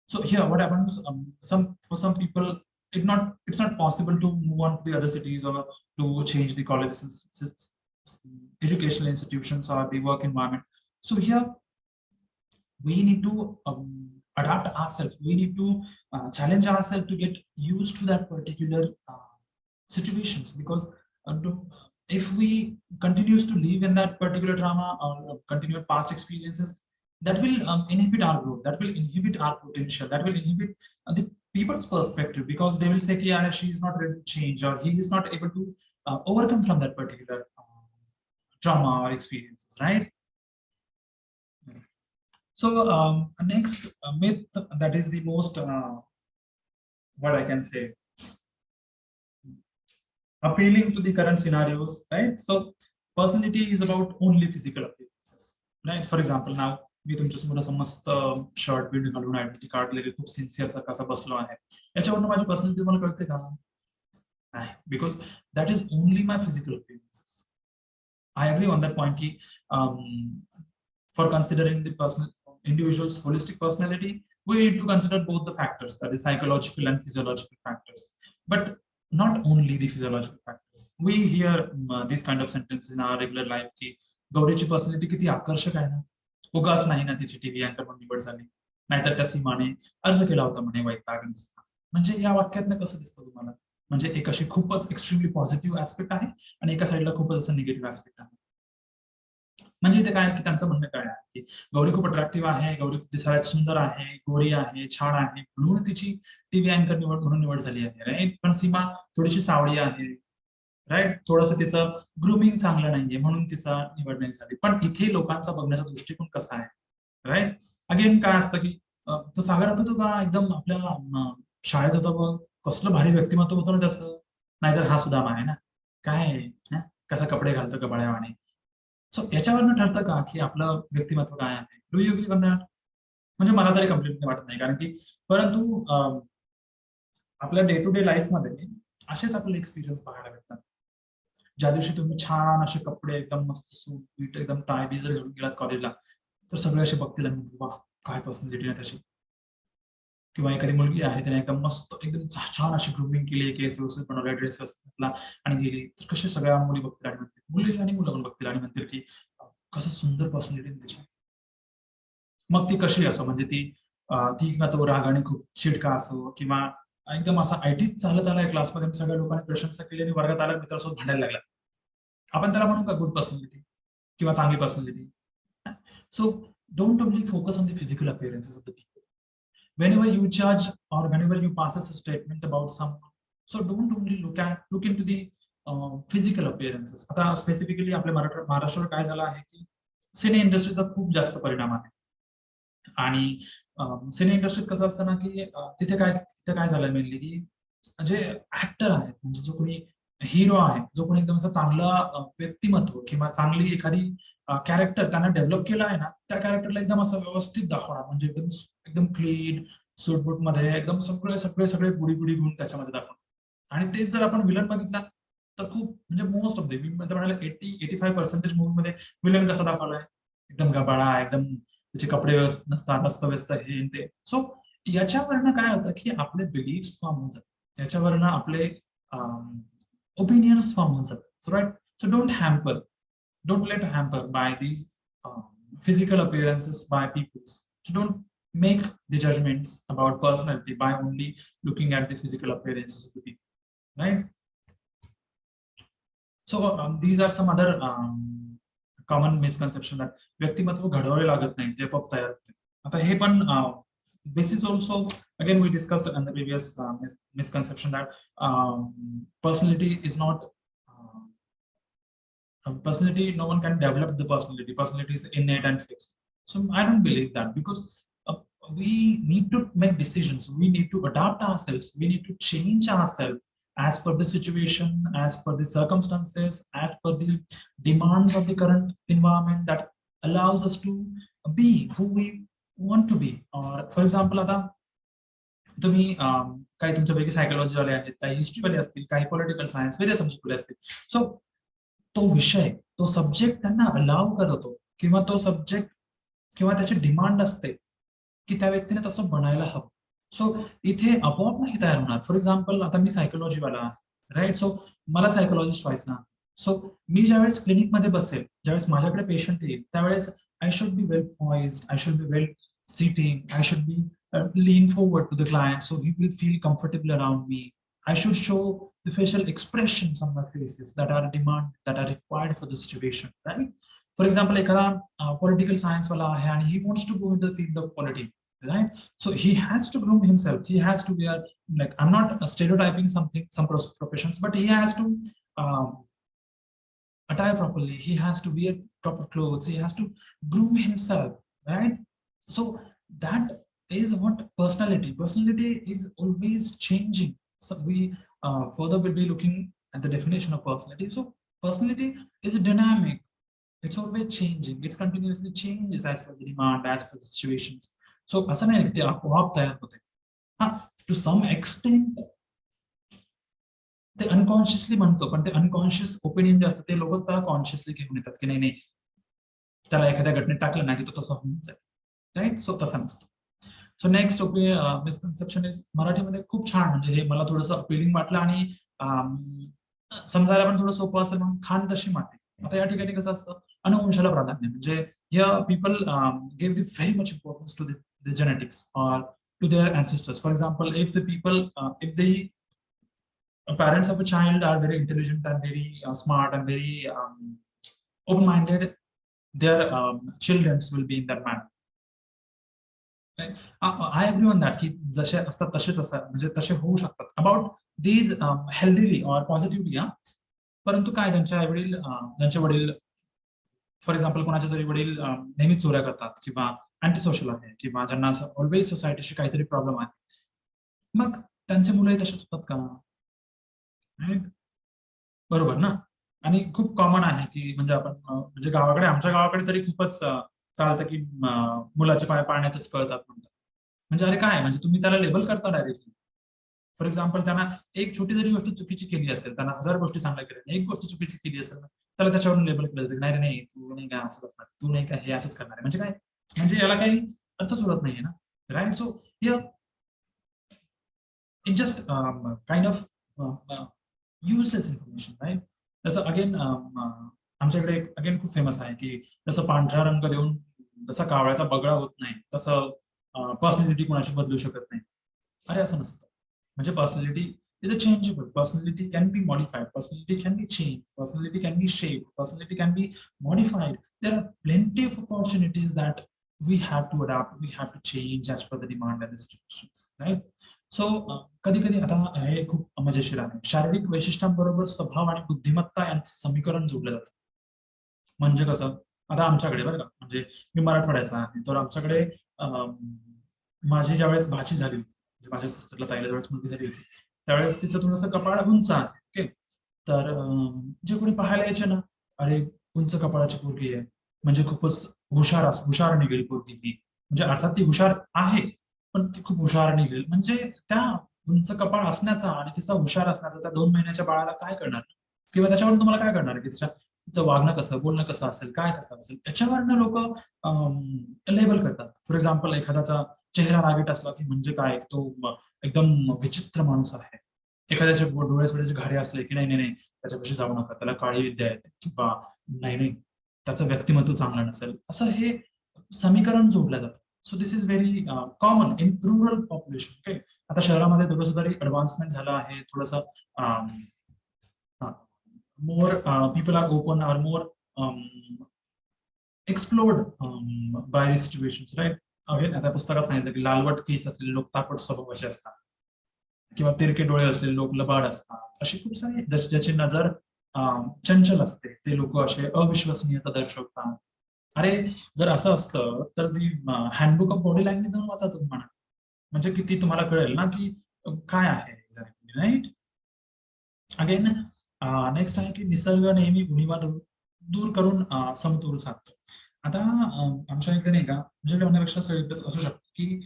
So here, what happens? For some people, it's not possible to move on to the other cities or to change the colleges, educational institutions or the work environment. So here we need to adapt ourselves. We need to challenge ourselves to get used to that particular situations, because if we continues to live in that particular drama or continue past experiences, that will inhibit our growth, that will inhibit our potential, that will inhibit the people's perspective, because they will say, yeah, she is not ready to change, or he is not able to overcome from that particular trauma or experiences, right? So next myth that is the most what I can say appealing to the current scenarios, right? So personality is about only physical appearances, right? For example, now मी तुमच्यासमोर असं मस्त shirt build घालून identity card लगे खूप sincere सारखा असा बसलो आहे, याच्यावरनं माझी पर्सनॅलिटी तुम्हाला कळते का? नाही, because that is only my physical appearances. I agree on that point ki for considering the individual's holistic personality, we need to consider both the factors, that is psychological and physiological factors, but not only the physiological factors. We hear these kind of sentences in our regular life ki गौरीची personality किती आकर्षक आहे ना, उगाच नाही ना तिची TV अँकर म्हणून निवड झाली, नाहीतर त्या सीमाने अर्ज केला होता म्हणे वैताग नुसता. म्हणजे या वाक्यातनं कसं दिसतं तुम्हाला? म्हणजे एक अशी खूपच एक्स्ट्रीमली पॉझिटिव्ह ऍस्पेक्ट आहे आणि एका साईडला खूपच असं निगेटिव्ह ऍस्पेक्ट आहे. म्हणजे इथे काय की त्यांचं म्हणणं काय आहे की गौरी खूप अट्रॅक्टिव्ह आहे, गौरी खूप दिसायला सुंदर आहे, गोरी आहे, छान आहे, म्हणून तिची टीव्ही अँकर म्हणून निवड झाली आहे, राईट? पण सीमा थोडीशी सावळी आहे, राईट? थोडंसं तिचं ग्रूमिंग चांगलं नाहीये म्हणून तिचा निवड नाही झाली. पण इथे लोकांचा बघण्याचा दृष्टिकोन कसा आहे, राईट? अगेन काय असतं की तो सागर आठवतो का एकदम आपल्या शाळेत होता बघ, कसलं भारी व्यक्तिमत्व होतं ना त्याचं, नाहीतर हा सुदामा आहे ना, काय कसा कपडे घालतो कपाळ्यावाने. सो याच्यावरनं ठरतं का की आपलं व्यक्तिमत्व काय आहे? Do you agree on that? म्हणजे मला तरी कम्प्लिटली वाटत नाही, कारण की परंतु आपल्या डे टू डे लाईफ मध्ये असेच आपले एक्सपिरियन्स पाहायला भेटतात. ज्या दिवशी तुम्ही छान असे कपडे एकदम मस्त सूट बीट एकदम टाय बी जर घालून गेलात कॉलेजला, तर सगळे असे बघतील आणि वा काय पर्सनॅलिटी आहे त्याची. किंवा एखादी मुलगी आहे त्याने एकदम मस्त एकदम छान अशी ग्रूमिंग केली, केस व्यवस्थित बनवला, ड्रेस घातला आणि गेली, तर कसे सगळ्या मुली बघतील आणि म्हणतील, मुली आणि मुलं पण बघतील आणि म्हणतील की कसं सुंदर पर्सनॅलिटी त्याची. मग ती कशी असो, म्हणजे ती ती किंवा तो रागाने खूप चिडका असो, किंवा एकदम असा आयटीत चालत आलाय क्लासमध्ये, सगळ्या लोकांनी प्रशंसा केली आणि वर्गात आला मित्रासोबत भांडायला लागला, आपण त्याला म्हणू का गुड पर्सनॅलिटी किंवा चांगली personality? So don't only focus on the physical appearances of the people whenever you judge or whenever you pass a statement about someone. So don't only look into the physical appearances. आता specifically आपल्या महाराष्ट्रावर काय झालं आहे की सिने इंडस्ट्रीचा खूप जास्त परिणाम आहे, आणि सिने इंडस्ट्रीत कसं असतं ना की तिथे काय झालंय मेनली की जे ऍक्टर आहेत, म्हणजे जो कोणी हिरो आहे, जो कोणी एकदम असं चांगला व्यक्तिमत्व किंवा चांगली एखादी कॅरेक्टर त्यांना डेव्हलप केला आहे ना, त्या कॅरेक्टरला एकदम असं व्यवस्थित दाखवणार, म्हणजे एकदम एकदम क्लीन सूटबूट मध्ये एकदम सगळे सगळे सगळे गुडी गुडी गुण त्याच्यामध्ये दाखवणार. आणि तेच जर आपण विलन बघितला तर खूप म्हणजे मोस्ट ऑफ द मी म्हणाला 85% मूवी मध्ये विलन कसा दाखवलाय, एकदम गबाळा, एकदम त्याचे कपडे व्यवस्थित नसतात, अस्तव्यस्त हे ते. सो याच्यावरनं काय होतं की आपले बिलीफ फॉर्म होऊन जातात, त्याच्यावरनं आपले ओपिनियन्स फॉर्म होऊन जातात. So right, so don't let hamper by these physical appearances by people. So don't make the judgments about personality by only looking at the physical appearances of the people, right? So these are some other common misconception that व्यक्तिमत्व घडवावे लागत नाही, ते आपोआप तयार होते. आता हे पण this is also again we discussed in the previous misconception that personality is not personality, no one can develop the personality is innate and fixed. So I don't believe that, because we need to make decisions, we need to adapt ourselves, we need to change ourselves as per the situation, as per the circumstances, as per the demands of the current environment that allows us to be who we want to be. Or for example, आता तुम्ही काही तुमच्यापैकी psychology वाले आहेत, काही history वाले असतील, काही पॉलिटिकल सायन्स वेगळ्या सब्जेक्ट वाले असतील. सो तो विषय, तो सब्जेक्ट त्यांना अलाव करतो, किंवा तो सब्जेक्ट किंवा त्याची डिमांड असते की त्या व्यक्तीने तसं बनायला हवं. सो इथे आपोआप नाही तयार होणार. फॉर एक्झाम्पल आता मी सायकोलॉजीवाला आहे, राईट. सो मला सायकोलॉजिस्ट व्हायचं. सो मी ज्यावेळेस क्लिनिकमध्ये बसेल, ज्यावेळेस माझ्याकडे पेशंट येईल, त्यावेळेस I should be well poised, I should be well sitting, I should be lean forward to the client so he will feel comfortable around me. I should show the facial expressions on my faces that are required for the situation, right? For example, ekada political science wala hai and he wants to go into the field of politics, right? So he has to groom himself. He has to be like, I'm not stereotyping some professions, but he has to um, attire properly. He has to wear proper clothes. He has to groom himself, right? So that is what personality is always changing. So we further will be looking at the definition of personality. So personality is dynamic. It's always changing. It's continuously changes as per the demand, as per the situations. So असं नाही की ते आपोआप तयार होते. To some extent ते unconsciously म्हणतो, पण ते अनकॉन्शियस ओपिनियन जे असतं ते लोक त्याला कॉन्शियसली घेऊन येतात की नाही त्याला एखाद्या घटनेत टाकलं ना की तो तसा होऊन जाईल, राईट. सो तसं नसतं. सो नेक्स्ट मिसकन्सेप्शन इज, मराठीमध्ये खूप छान, म्हणजे हे मला थोडंसं अपिलिंग वाटलं आणि समजायला पण थोडं सोपं असेल म्हणून, खान तशी माती. आता या ठिकाणी कसं असतं, अनुवंशाला प्राधान्य, म्हणजे या people give the very much importance to the genetics और to their ancestors. For example, if the parents of a child are very intelligent and very smart and very open-minded, their children will be in that manner. I agree on that की जसे असतात तसेच असतात, म्हणजे तसे होऊ शकतात. About these healthily और पॉझिटिव्हली. परंतु काय, ज्यांचे वडील फॉर एक्झाम्पल कोणाचे तरी वडील नेहमीच चोऱ्या करतात किंवा अँटी सोशल आहे किंवा ज्यांना असं ऑलवेज सोसायटीशी काहीतरी प्रॉब्लेम आहे, मग त्यांचे मुलंही तसेच होतात का? बरोबर ना. आणि खूप कॉमन आहे की म्हणजे आपण म्हणजे गावाकडे, आमच्या गावाकडे तरी खूपच चालतं की मुलाचे पाय पाळण्यातच कळतात म्हणतात. म्हणजे अरे काय, म्हणजे तुम्ही त्याला लेबल करता डायरेक्टली. फॉर एक्झाम्पल त्यांना एक छोटी जरी गोष्ट चुकीची केली असेल, त्यांना 1000 गोष्टी सांगल्या गेल्या, एक गोष्ट चुकीची केली असेल त्याला त्याच्यावरून लेबल केलं जातं, नाही रे नाही, तू नाही काय असं करणार, तू नाही काय हे असंच करणार आहे. म्हणजे काय, म्हणजे याला काही अर्थच उरत नाहीये ना, right. So here it just kind of useless information, right? जसं अगेन आमच्याकडे अगेन खूप फेमस आहे की जसं पांढरा रंग देऊन जसा कावळ्याचा बगळा होत नाही, तसं पर्सनॅलिटी कोणाची बदलू शकत नाही. अरे असं नसतं. म्हणजे personality is a changeable. Personality can be modified, personality can be change, personality can be shape, personality can be modified. There are plenty of opportunities that we have to adapt, we have to change as per the demand and the situations, right? सो कधी कधी आता हे खूप मजेशीर आहे, शारीरिक वैशिष्ट्यांबरोबर स्वभाव आणि बुद्धिमत्ता यांचं समीकरण जोडलं जातं. म्हणजे कसं, आता आमच्याकडे बरं का, म्हणजे मी मराठवाड्याचा आहे, तर आमच्याकडे माझी ज्यावेळेस भाची झाली होती, म्हणजे माझ्या सिस्टरला, ताईला ज्यावेळेस मुलगी झाली होती, त्यावेळेस तिचं थोडंसं कपाळ उंच आहे. ओके. तर जे कोणी पाहायला यायचे ना, अरे उंच कपाळाची पोरगी आहे, म्हणजे खूपच हुशार निघेल पोरगी ही, म्हणजे अर्थात ती हुशार आहे पण ती खूप हुशार निघेल. म्हणजे त्या उंच कपाळ असण्याचा आणि तिचा हुशार असण्याचा त्या 2 महिन्याच्या बाळाला काय करणार, किंवा त्याच्यावरून तुम्हाला काय करणार की तिचं वागणं कसं, बोलणं कसं असेल, काय कसं असेल, याच्यावरनं लोक लेबल करतात. फॉर एक्झाम्पल, एखाद्याचा चेहरा रागीट असला की म्हणजे काय, तो एकदम विचित्र माणूस आहे. एखाद्याचे डोळे सोड्याचे घाडे असले की नाही नाही नाही त्याच्यापाशी जाऊ नका, त्याला काळी विद्या येते, किंवा नाही नाही त्याचं व्यक्तिमत्व चांगलं नसेल, असं हे समीकरण जोडलं जातं. सो this is very common in rural population. Okay. आता शहरामध्ये थोडंसं तरी ऍडव्हान्समेंट झालं आहे, थोडंसं more people are open or more explored by the situations, right? Again आता पुस्तकात सांगितलं की लालवट केस असलेले लोक तापट स्वभावाचे असतात, किंवा तिरके डोळे असलेले लोक लबाड असतात. अशी खूप सारी ज्याची नजर चंचल असते ते लोक असे अविश्वसनीयता दर्शवतात. अरे जर असं असतं तर ती हँडबुक ऑफ बॉडी लँग्वेज जाऊन वाचा तुम्ही म्हणा, म्हणजे किती तुम्हाला कळेल ना की काय आहे एक्झॅक्टली, राईट. अगेन नेक्स्ट आहे की निसर्ग नेहमी उणीवा दूर करून समतोल साधतो. आता आमच्या इकडे नाही का, म्हणजे म्हणण्यापेक्षा सगळीकडेच असू शकतो की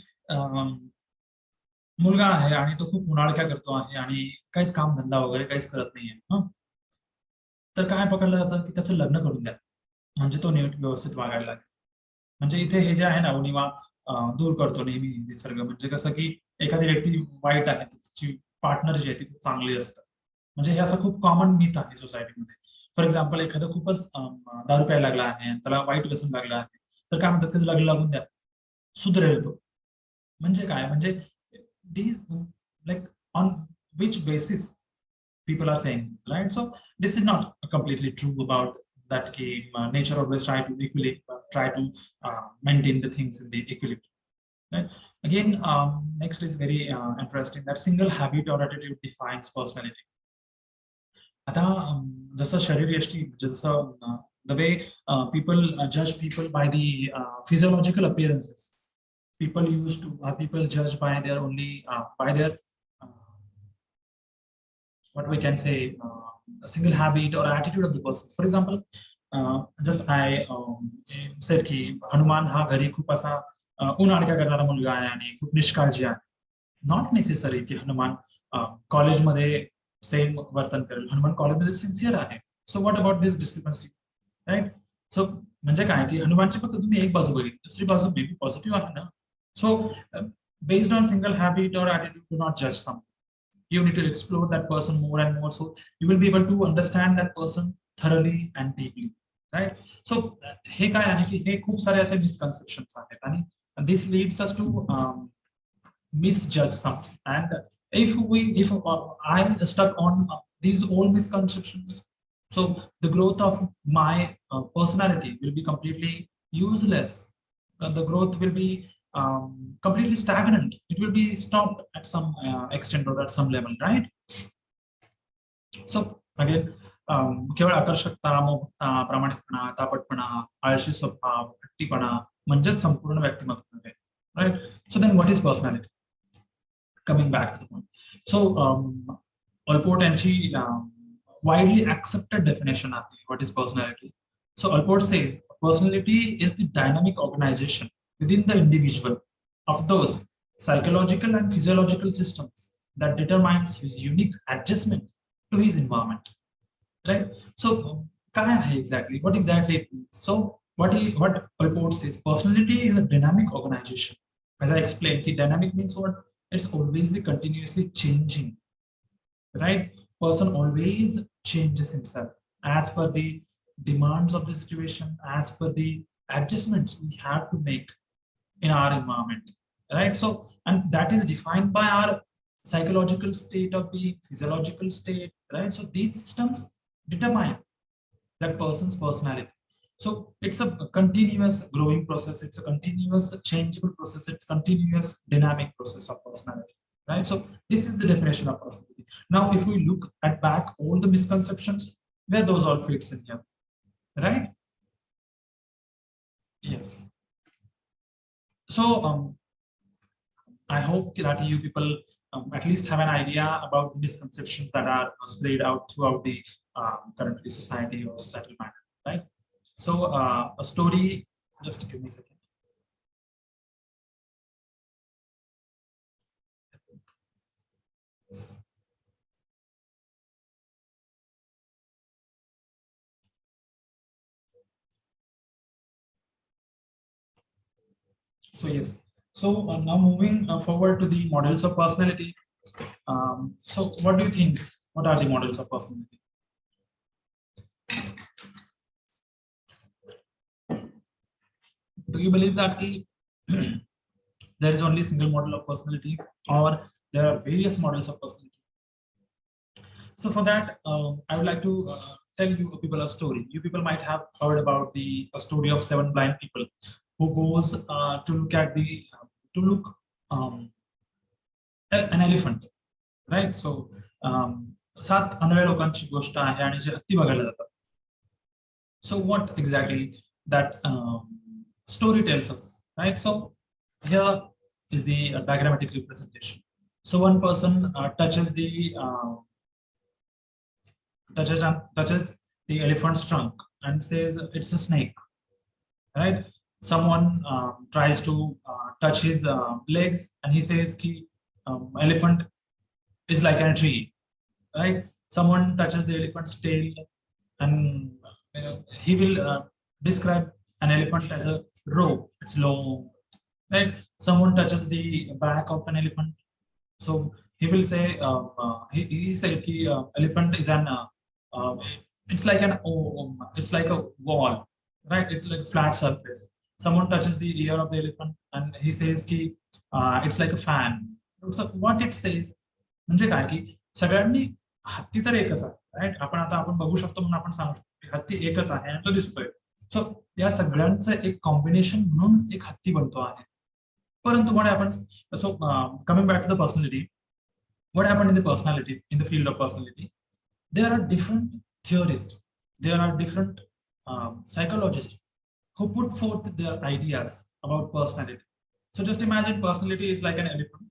मुलगा आहे आणि तो खूप उन्हाळक्या करतो आहे आणि काहीच काम धंदा वगैरे काहीच करत नाहीये. तर काय पकडलं जातं की त्याचं लग्न करून द्या, म्हणजे तो नीट व्यवस्थित वागायला लागेल. म्हणजे इथे हे जे आहे ना उणीवा दूर करतो नेहमी निसर्ग. म्हणजे कसं की एखादी व्यक्ती वाईट आहे, तिची पार्टनर जी आहे ती खूप चांगली असतं. म्हणजे हे असं खूप कॉमन मिथ आहे सोसायटीमध्ये. फॉर एक्झाम्पल, एखादा खूपच दारू प्यायला लागला आहे आणि त्याला वाईट व्यसन लागलं आहे, तर काय म्हणतात की लग्न लागून द्या, सुधरेल तो. म्हणजे काय, म्हणजे these, like, on which basis people are saying, right? So this is not completely true about that nature always try to try to maintain the things in the equilibrium, right? Again, next is very interesting, that single habit or attitude defines personality. आता जसं शरीर यष्टी, म्हणजे जसं the way people judge people by the physiological appearances. People judge by their only by their uh, what we can say, a single habit or attitude of the person. For example, just I said की हनुमान हा घरी खूप असा उन्हाळक्या करणारा मुलगा आहे आणि खूप निष्काळजी आहे. नॉट नेसेसरी की हनुमान कॉलेजमध्ये सेम वर्तन करेल. हनुमान कॉलेजमध्ये सिन्सिअर आहे. So what about this discrepancy, right? So म्हणजे काय की हनुमानची फक्त तुम्ही एक बाजू बघितली, दुसरी बाजू मे बी पॉझिटिव्ह आहे ना. So based on single habit or attitude, do not judge someone. You need to explore that person more and more, so you will be able to understand that person thoroughly and deeply, right? So हे काय आहे की हे खूप सारे असे misconceptions आहेत, आणि this leads us to misjudge something. And if I stuck on these all misconceptions, so the growth of my personality will be completely useless. The growth will be completely stagnant. It will be stopped at some extent or at some level, right? So again, केवळ आकर्षकता, मोहकता, प्रामाणिकपणा, तापटपणा, आळशी स्वभाव, हट्टीपणा म्हणजेच संपूर्ण व्यक्तिमत्व नव्हे, right? So then what is personality? Coming back to the point. So Alport यांची widely accepted definition आहे what is personality. So Alport says personality is the dynamic organization within the individual of those psychological and physiological systems that determines his unique adjustment to his environment, right? So काय आहे exactly, what exactly it means? So what Alport says, personality is a dynamic organization. As I explained, dynamic means what? It's always continuously changing, right? Person always changes himself as per the demands of the situation, as per the adjustments we have to make in our environment, right? So, and that is defined by our psychological state of the physiological state, right? So these systems determine that person's personality. So it's a continuous growing process, it's a continuous changeable process, it's continuous dynamic process of personality, right? So this is the definition of personality. Now if we look at back all the misconceptions, where those all fits in here, right? Yes. So I hope that you people at least have an idea about the misconceptions that are spread out throughout the currently society or societal matter, right? So a story, just give me a second. So yes, so now moving forward to the models of personality. So what do you think, what are the models of personality? Do you believe that there is only a single model of personality, or there are various models of personality? So for that, I would like to tell you people a story. You people might have heard about the story of 7 blind people who goes to look at the to look an elephant, right? So 7 आंधळ्या लोकांची गोष्ट आहे आणि जे हत्ती बघायला जातात. So what exactly that story tells us, right? So here is the diagrammatic representation. So one person touches the elephant's trunk and says it's a snake, right? Someone tries to touch his legs and he says ki elephant is like a tree, right? Someone touches the elephant's tail and he will describe an elephant as a rope. It's long, right? Someone touches the back of an elephant, so he will say, he said ki, elephant is an uh, it's like an it's like a wall, right? It's like flat surface. Someone touches the ear of the elephant and he says ki, it's like a fan. So what it says म्हणजे काय की सगळ्यांनी हत्ती तर एकच आहे, right? आपण बघू शकतो म्हणून आपण सांगू शकतो की हत्ती एकच आहे आणि तो दिसतोय. सो या सगळ्यांचं एक कॉम्बिनेशन म्हणून एक हत्ती बनतो आहे. परंतु what happens, so coming back to the personality, what happened in the personality, in the field of personality, there are different theorists, there are different psychologists who put forth their ideas about personality. So just imagine personality is like an elephant,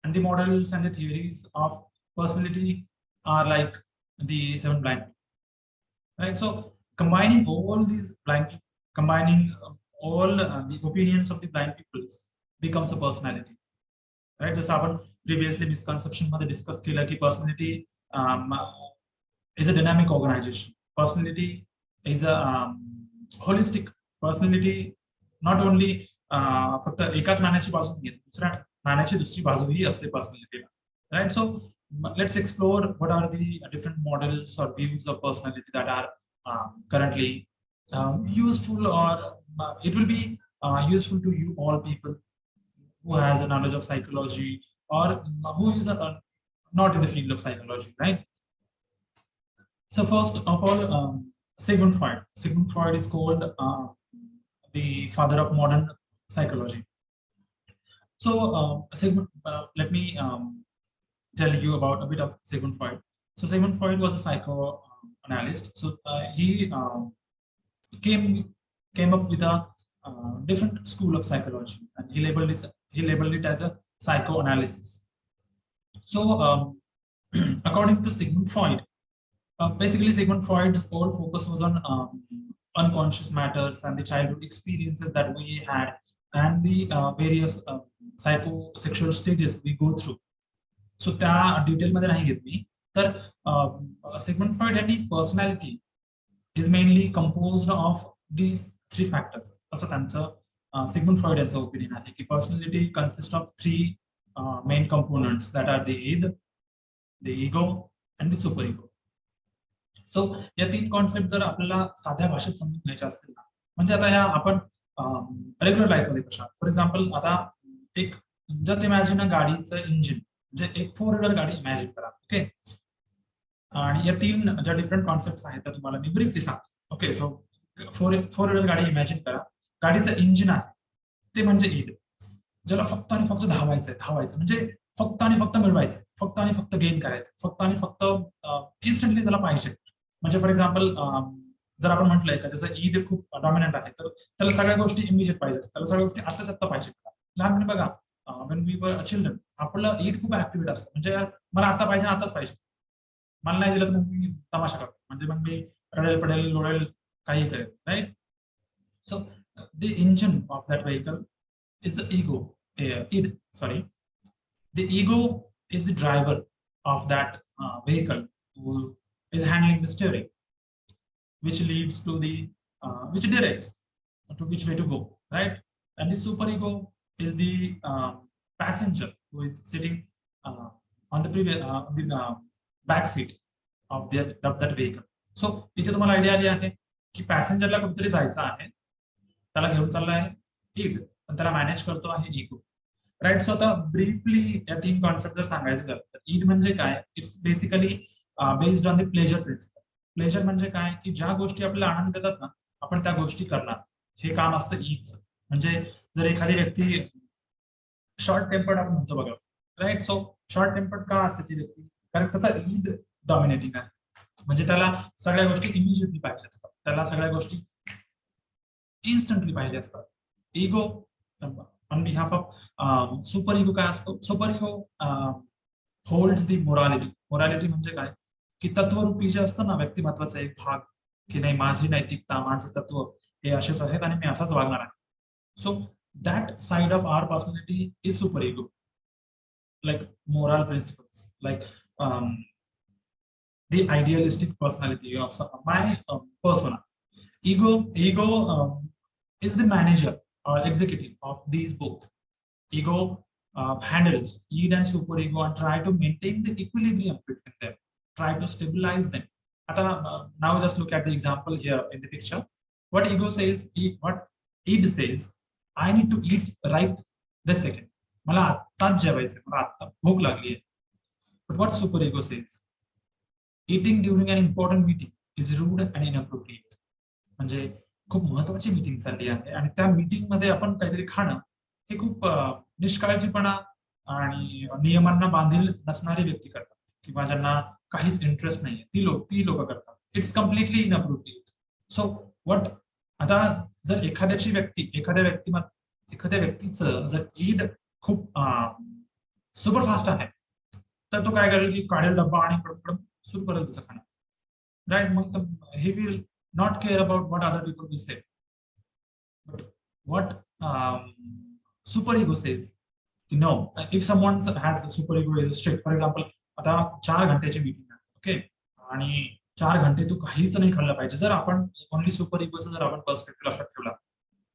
and the models and the theories of personality are like the seven blind people, right? So combining all these blind people, combining all the opinions of the blind people becomes a personality, right? जसं आपण previously misconception मध्ये discuss केलं की personality is a dynamic organization. Personality is a holistic. Personality not only फक्त एकाच नाण्याची बाजू नाही, दुसऱ्या नाण्याची दुसरी बाजूही असते personality, right? So let's explore what are the different models or views of personality that are currently useful, or it will be useful to you all people who has a knowledge of psychology or who is not in the field of psychology, right? So first of all, Sigmund Freud. Sigmund Freud is called the father of modern psychology. So Sigmund, let me tell you about a bit of Sigmund Freud. So Sigmund Freud was a psychoanalyst. So he came up with a different school of psychology, and he labeled it as a psychoanalysis. So according to Sigmund Freud, basically Sigmund Freud's whole focus was on unconscious matters and the childhood experiences that we had, and the various psychosexual stages we go through. So त्या detail मध्ये नाही घेत मी. तर Sigmund Freud यांनी personality is mainly composed of these three factors. असं त्यांचं Sigmund Freud यांचं opinion आहे की personality consists of three main components, that are the id, the ego and the superego. सो या तीन कॉन्सेप्ट जर आपल्याला साध्या भाषेत समजून घ्यायच्या असतील ना, म्हणजे आता ह्या आपण रेग्युलर लाईफ मध्ये कशा, फॉर एक्झाम्पल आता एक जस्ट इमॅजिन अ गाडीचं इंजिन, म्हणजे एक 4 व्हीलर गाडी इमॅजिन करा, ओके? आणि या तीन ज्या डिफरंट कॉन्सेप्ट आहेत त्या तुम्हाला मी ब्रीफली सांगतो, ओके? सो 4 व्हीलर गाडी इमॅजिन करा, गाडीचं इंजिन आहे ते म्हणजे ईड, ज्याला फक्त आणि फक्त धावायचं म्हणजे फक्त आणि फक्त मिळवायचं, फक्त आणि फक्त गेन करायचं, फक्त आणि फक्त इन्स्टंटली त्याला पाहिजे. म्हणजे फॉर एक्झाम्पल जर आपण म्हटलंय का त्याचं ईड खूप डॉमिनंट आहे, तर त्याला सगळ्या गोष्टी इमिजिएट पाहिजे, त्याला सगळ्या गोष्टी आत्ताच आत्ता पाहिजे. लहानपणी बघा, वेन वी वर चिल्ड्रन, आपलं ईड खूप ऍक्टिव्हेट असतं, म्हणजे मला आता पाहिजे, आताच पाहिजे, मला नाही दिलं तर मग मी तमाशा करतो, म्हणजे मग मी रडेल पडेल लोळेल काही करेल, right? So the engine of that vehicle is the ego, id, sorry. The ego is the driver of that vehicle who is handling the steering, which leads to the, which directs to which way to go, right? And the superego is the passenger who is sitting on the previous, back seat of that vehicle. So इथे तुम्हाला idea आली आहे की पॅसेंजरला कुठेतरी जायचं आहे, त्याला घेऊन चालला आहे ईड, पण त्याला मॅनेज करतो आहे इगो, राईट? सो आता ब्रीफली या तीन कॉन्सेप्ट जर सांगायचं झालं तर ईड म्हणजे काय, it's basically based on the pleasure principle. Pleasure म्हणजे काय की ज्या गोष्टी आपल्याला आनंद देतात ना, आपण त्या गोष्टी करणार, हे काम असतं ईडचं. म्हणजे जर एखादी व्यक्ती शॉर्ट टेम्पर्ड आपण म्हणतो बघा, राईट? सो शॉर्ट टेम्पर्ड का असते ती व्यक्ती, कारण त्याचा ईद डॉमिनेटिंग आहे, म्हणजे त्याला सगळ्या गोष्टी इमिजिएटली पाहिजे असतात, त्याला सगळ्या गोष्टी इन्स्टंटली पाहिजे असतात. इगो ऑन बिहाफ ऑफ सुपर इगो काय असतो, सुपर इगो होल्ड्स दी मोरालिटी. मोरालिटी म्हणजे काय की तत्वरूपी जे असतं ना व्यक्तिमत्वाचा एक भाग, की नाही माझी नैतिकता, माझे तत्व हे असेच आहेत आणि मी असाच वागणार आहे. So that side of our personality is super ego, like moral principles, like the idealistic personality of my persona. Ego is the manager executive of these both. Ego handles id and superego and try to maintain the equilibrium between them, try to stabilize them. Now just look at the example here in the picture. What ego says, what id says, I need to eat right this second. मला आत्ताच जेवायचं, मला आत्ता भूक लागली आहे. But what superego says, eating during an important meeting is rude and inappropriate. म्हणजे खूप महत्वाची मीटिंग चालली आहे आणि त्या मीटिंग मध्ये आपण काहीतरी खाणं हे खूप निष्काळजीपणा आणि नियमांना बांधील नसणारी व्यक्ती करतात किंवा ज्यांना काहीच इंटरेस्ट नाहीये ती लोक करतात. It's completely inappropriate. So what, आता जर एखाद्या व्यक्तीचं जर ईड खूप सुपरफास्ट आहे तर तो काय करेल की काढेल डब्बा आणि सुरू करेल त्याचं खाणं, राईट. मग he will not care about what other people will say. But what superego says, no, if someone has superego is strict, for example, आता 4 घंटेची मीटिंग आहे, ओके, आणि 4 घंटे तू काहीच नाही खाल्लं पाहिजे. जर आपण ओनली सुपरइगोचा जर आपण पर्स्पेक्टिव्ह लक्षात ठेवला,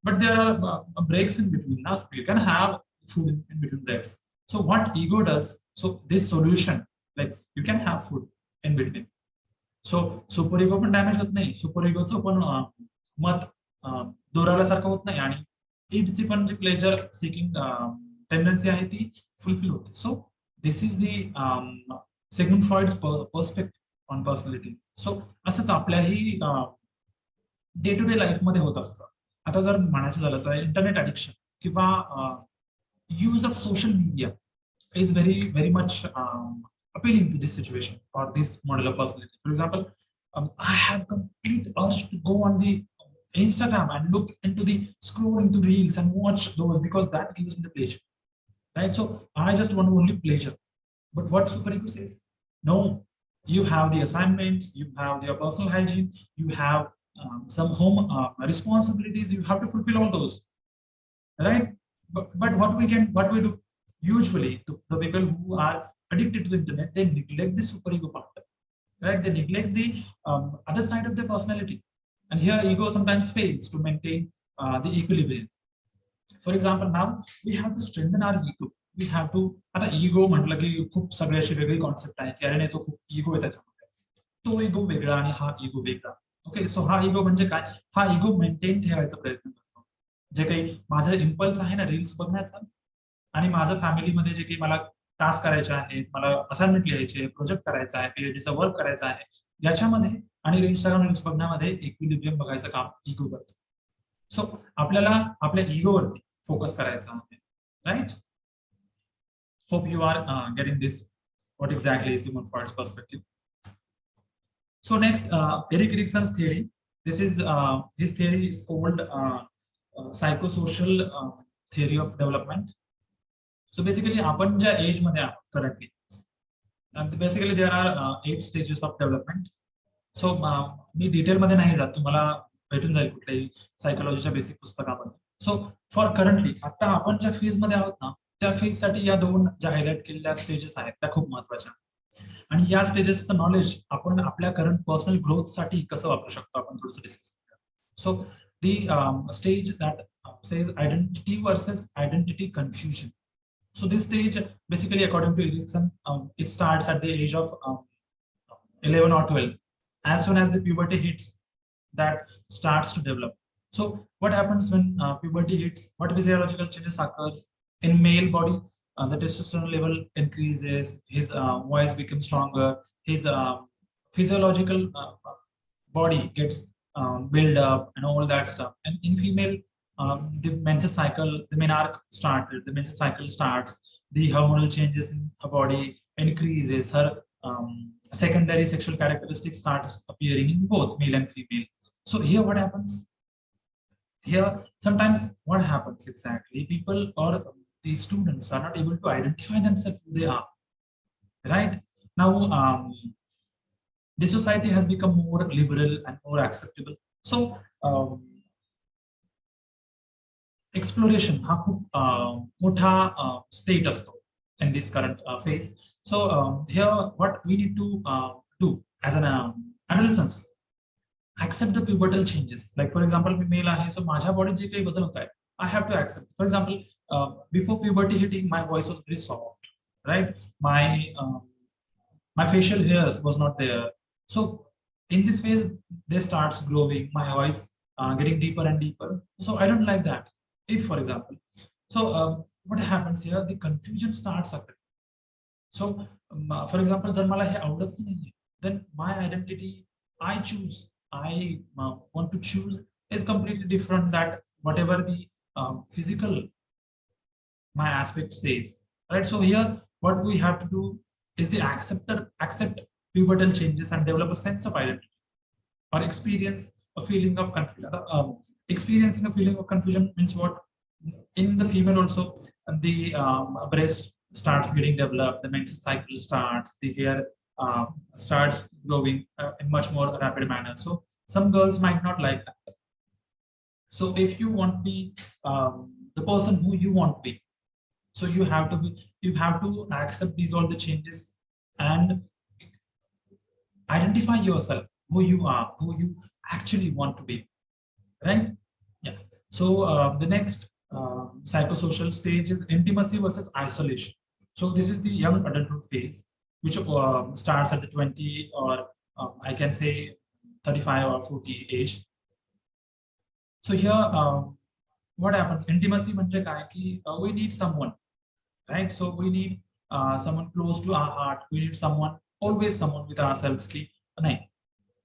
but there are breaks in between. Now you can have food in between breaks. So what ego does, so this solution, like you can have food in between. So super ego पण damage होत नाही, super इगोचं पण मत दोरावल्यासारखं होत नाही आणि ईडची पण जी pleasure seeking tendency आहे ती फुलफिल होते. So this is the Sigmund Freud's perspective on personality. So असंच आपल्याही डे टू डे लाईफ मध्ये होत असतं. आता जर म्हणायचं झालं तर इंटरनेट ॲडिक्शन किंवा use of social media is very much appealing to this situation or this model of personality. For example, I have complete urge to go on the Instagram and look into the scroll into reels and watch those because that gives me the pleasure, right? So I just want only pleasure. But what superego says, no, you have the assignments, you have your personal hygiene, you have some home responsibilities, you have to fulfill all those, right? But what we do usually, the people who are addicted to the internet, they neglect the superego part, right? They neglect the other side of their personality, and here ego sometimes fails to maintain the equilibrium. For example, now we have to strengthen our ego. We have to, आता ego म्हटलं की खूप सगळी अशी वेगळी concept आहे की अरे नाही तो खूप इगो आहे त्याच्यामध्ये, तो इगो वेगळा आणि हा इगो वेगळा. ओके, सो हा इगो म्हणजे काय, हा इगो मेंटेन ठेवायचा प्रयत्न करतो. जे काही माझं इम्पल्स आहे ना रील्स बघण्याचा, आणि माझं फॅमिलीमध्ये जे काही मला टास्क करायचे आहेत, मला असाइनमेंट लिहायचे, प्रोजेक्ट करायचा आहे, पीएचडीचा वर्क करायचा आहे, याच्यामध्ये आणि इंस्टाग्राम रील्स बघण्यामध्ये इक्विलिब्रियम बघायचं काम इगो करतो. सो आपल्याला आपल्या इगोवरती फोकस करायचा आहे, right. Hope you are getting this what exactly is Sigmund Freud's perspective. So next, Erik Erikson's theory. This is his theory is called psychosocial theory of development. So basically आपण ज्या age मध्ये आहोत currently, basically there are 8 stages of development. So मी detail मध्ये नाही जात, तुम्हाला भेटून जाईल कुठल्याही सायकोलॉजीच्या बेसिक पुस्तकामध्ये. सो फॉर करंटली आता आपण ज्या फेज मध्ये आहोत ना, त्या फेज साठी या 2 ज्या हायलाइट केलेल्या स्टेजेस आहेत त्या खूप महत्वाच्या, आणि या स्टेजेसचं नॉलेज आपण आपल्या करंट पर्सनल ग्रोथ साठी कसं वापरू शकतो आपण थोडंसं डिस्कस करूया. So the stage that says identity versus identity confusion. So this stage, basically, according to Erikson, it starts at the age of 11 or 12. As soon as the puberty hits, that starts to develop. So what happens when puberty hits? What physiological changes occurs in male body? The testosterone level increases. His voice becomes stronger. His physiological body gets built up and all that stuff. And in female, the menstrual cycle, the menarche started, the menstrual cycle starts, the hormonal changes in her body increases, her secondary sexual characteristics starts appearing in both male and female. So here what happens? Here sometimes what happens exactly, people or the students are not able to identify themselves who they are, right? Now the society has become more liberal and more acceptable. So exploration हा खूप मोठा state असतो in this current phase. So here what we need to do as an adolescence, accept the pubertal changes. Like for example, मी male आहे, सो माझ्या बॉडीत जे काही बदल होत आहेत I have to accept. For example, before puberty hitting, my voice was very soft, right? My facial hairs was not there. So in this phase, they starts growing, my voice getting deeper and deeper. So I don't like that. If, for example, so what happens here, the confusion starts occurring. So for example, जर मला हे आवडतच नाहीये, then my identity I choose, I want to choose is completely different that whatever the physical my aspect says, right? So here, what we have to do is the accept pivotal changes and develop a sense of identity or experience a feeling of confusion. Experiencing a feeling of confusion means what? In the female also, the breast starts getting developed, the menstrual cycle starts, the hair starts growing in much more rapid manner. So some girls might not like that. So if you want to be the person who you want to be, so you have to accept these all the changes and identify yourself, who you are, who you actually want to be, right? Yeah. So the next psychosocial stage is intimacy versus isolation. So this is the young adulthood phase, which starts at the 20 or I can say 35 or 40 age. So here, what happens? Intimacy म्हणजे काय की we need someone, right? So we need someone close to our heart. We need someone, always someone with ourselves. Ki, nahin,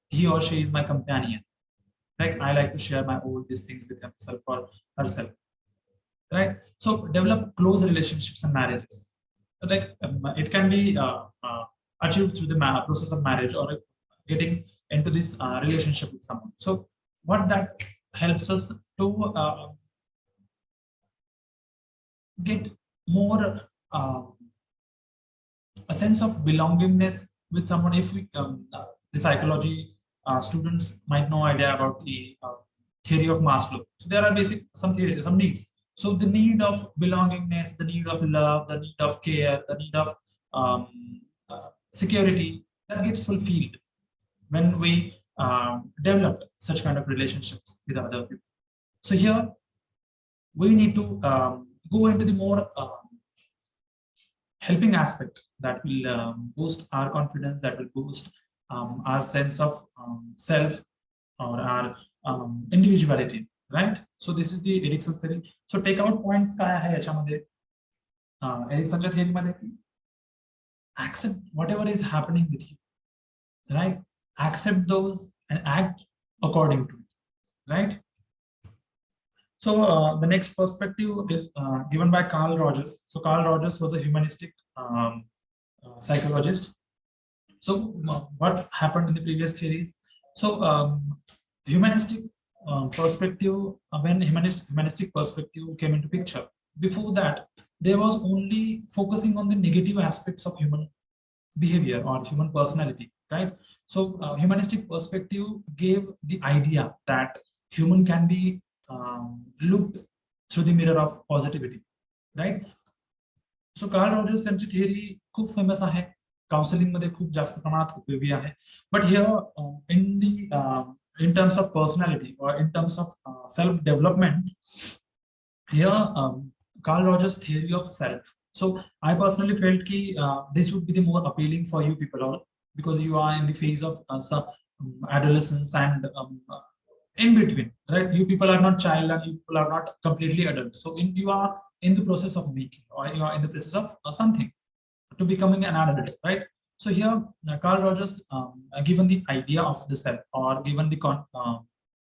he or she is my companion. Like I like to share my all these things with himself or herself, right? So develop close relationships and marriages. Like it can be achieved through the process of marriage or getting into this relationship with someone. So what that helps us to get more a sense of belongingness with someone. If we the psychology students might know idea about the theory of Maslow. So there are basic some theories, some needs. So the need of belongingness, the need of love, the need of care, the need of security, that gets fulfilled when we develop such kind of relationships with other people. So here we need to go into the more helping aspect that will boost our confidence, that will boost our sense of self or our individuality, right? So this is the Erickson's theory. So take out points काय आहे याच्यामध्ये Ericksonच्या theory मध्ये accept whatever is happening with you, right? Accept those and act according to it, right? So the next perspective is given by Carl Rogers. So Carl Rogers was a humanistic psychologist. So what happened in the previous theories? So humanistic perspective, when humanistic perspective came into picture, before that there was only focusing on the negative aspects of human behavior or human personality, right? So humanistic perspective gave the idea that human can be looked through the mirror of positivity, right? So Carl Rogers त्यांची theory खूप famous आहे, counseling मध्ये खूप जास्त प्रमाणात उपयोगी आहे. But here in terms of personality or in terms of self development, here Carl Rogers' theory of self. So I personally felt ki this would be the more appealing for you people all, because you are in the phase of some adolescence and in between, right? You people are not child and you people are not completely adult. So you are in the process of making, or you are in the process of something to becoming an adult, right? So here Carl Rogers given the idea of the self, or given the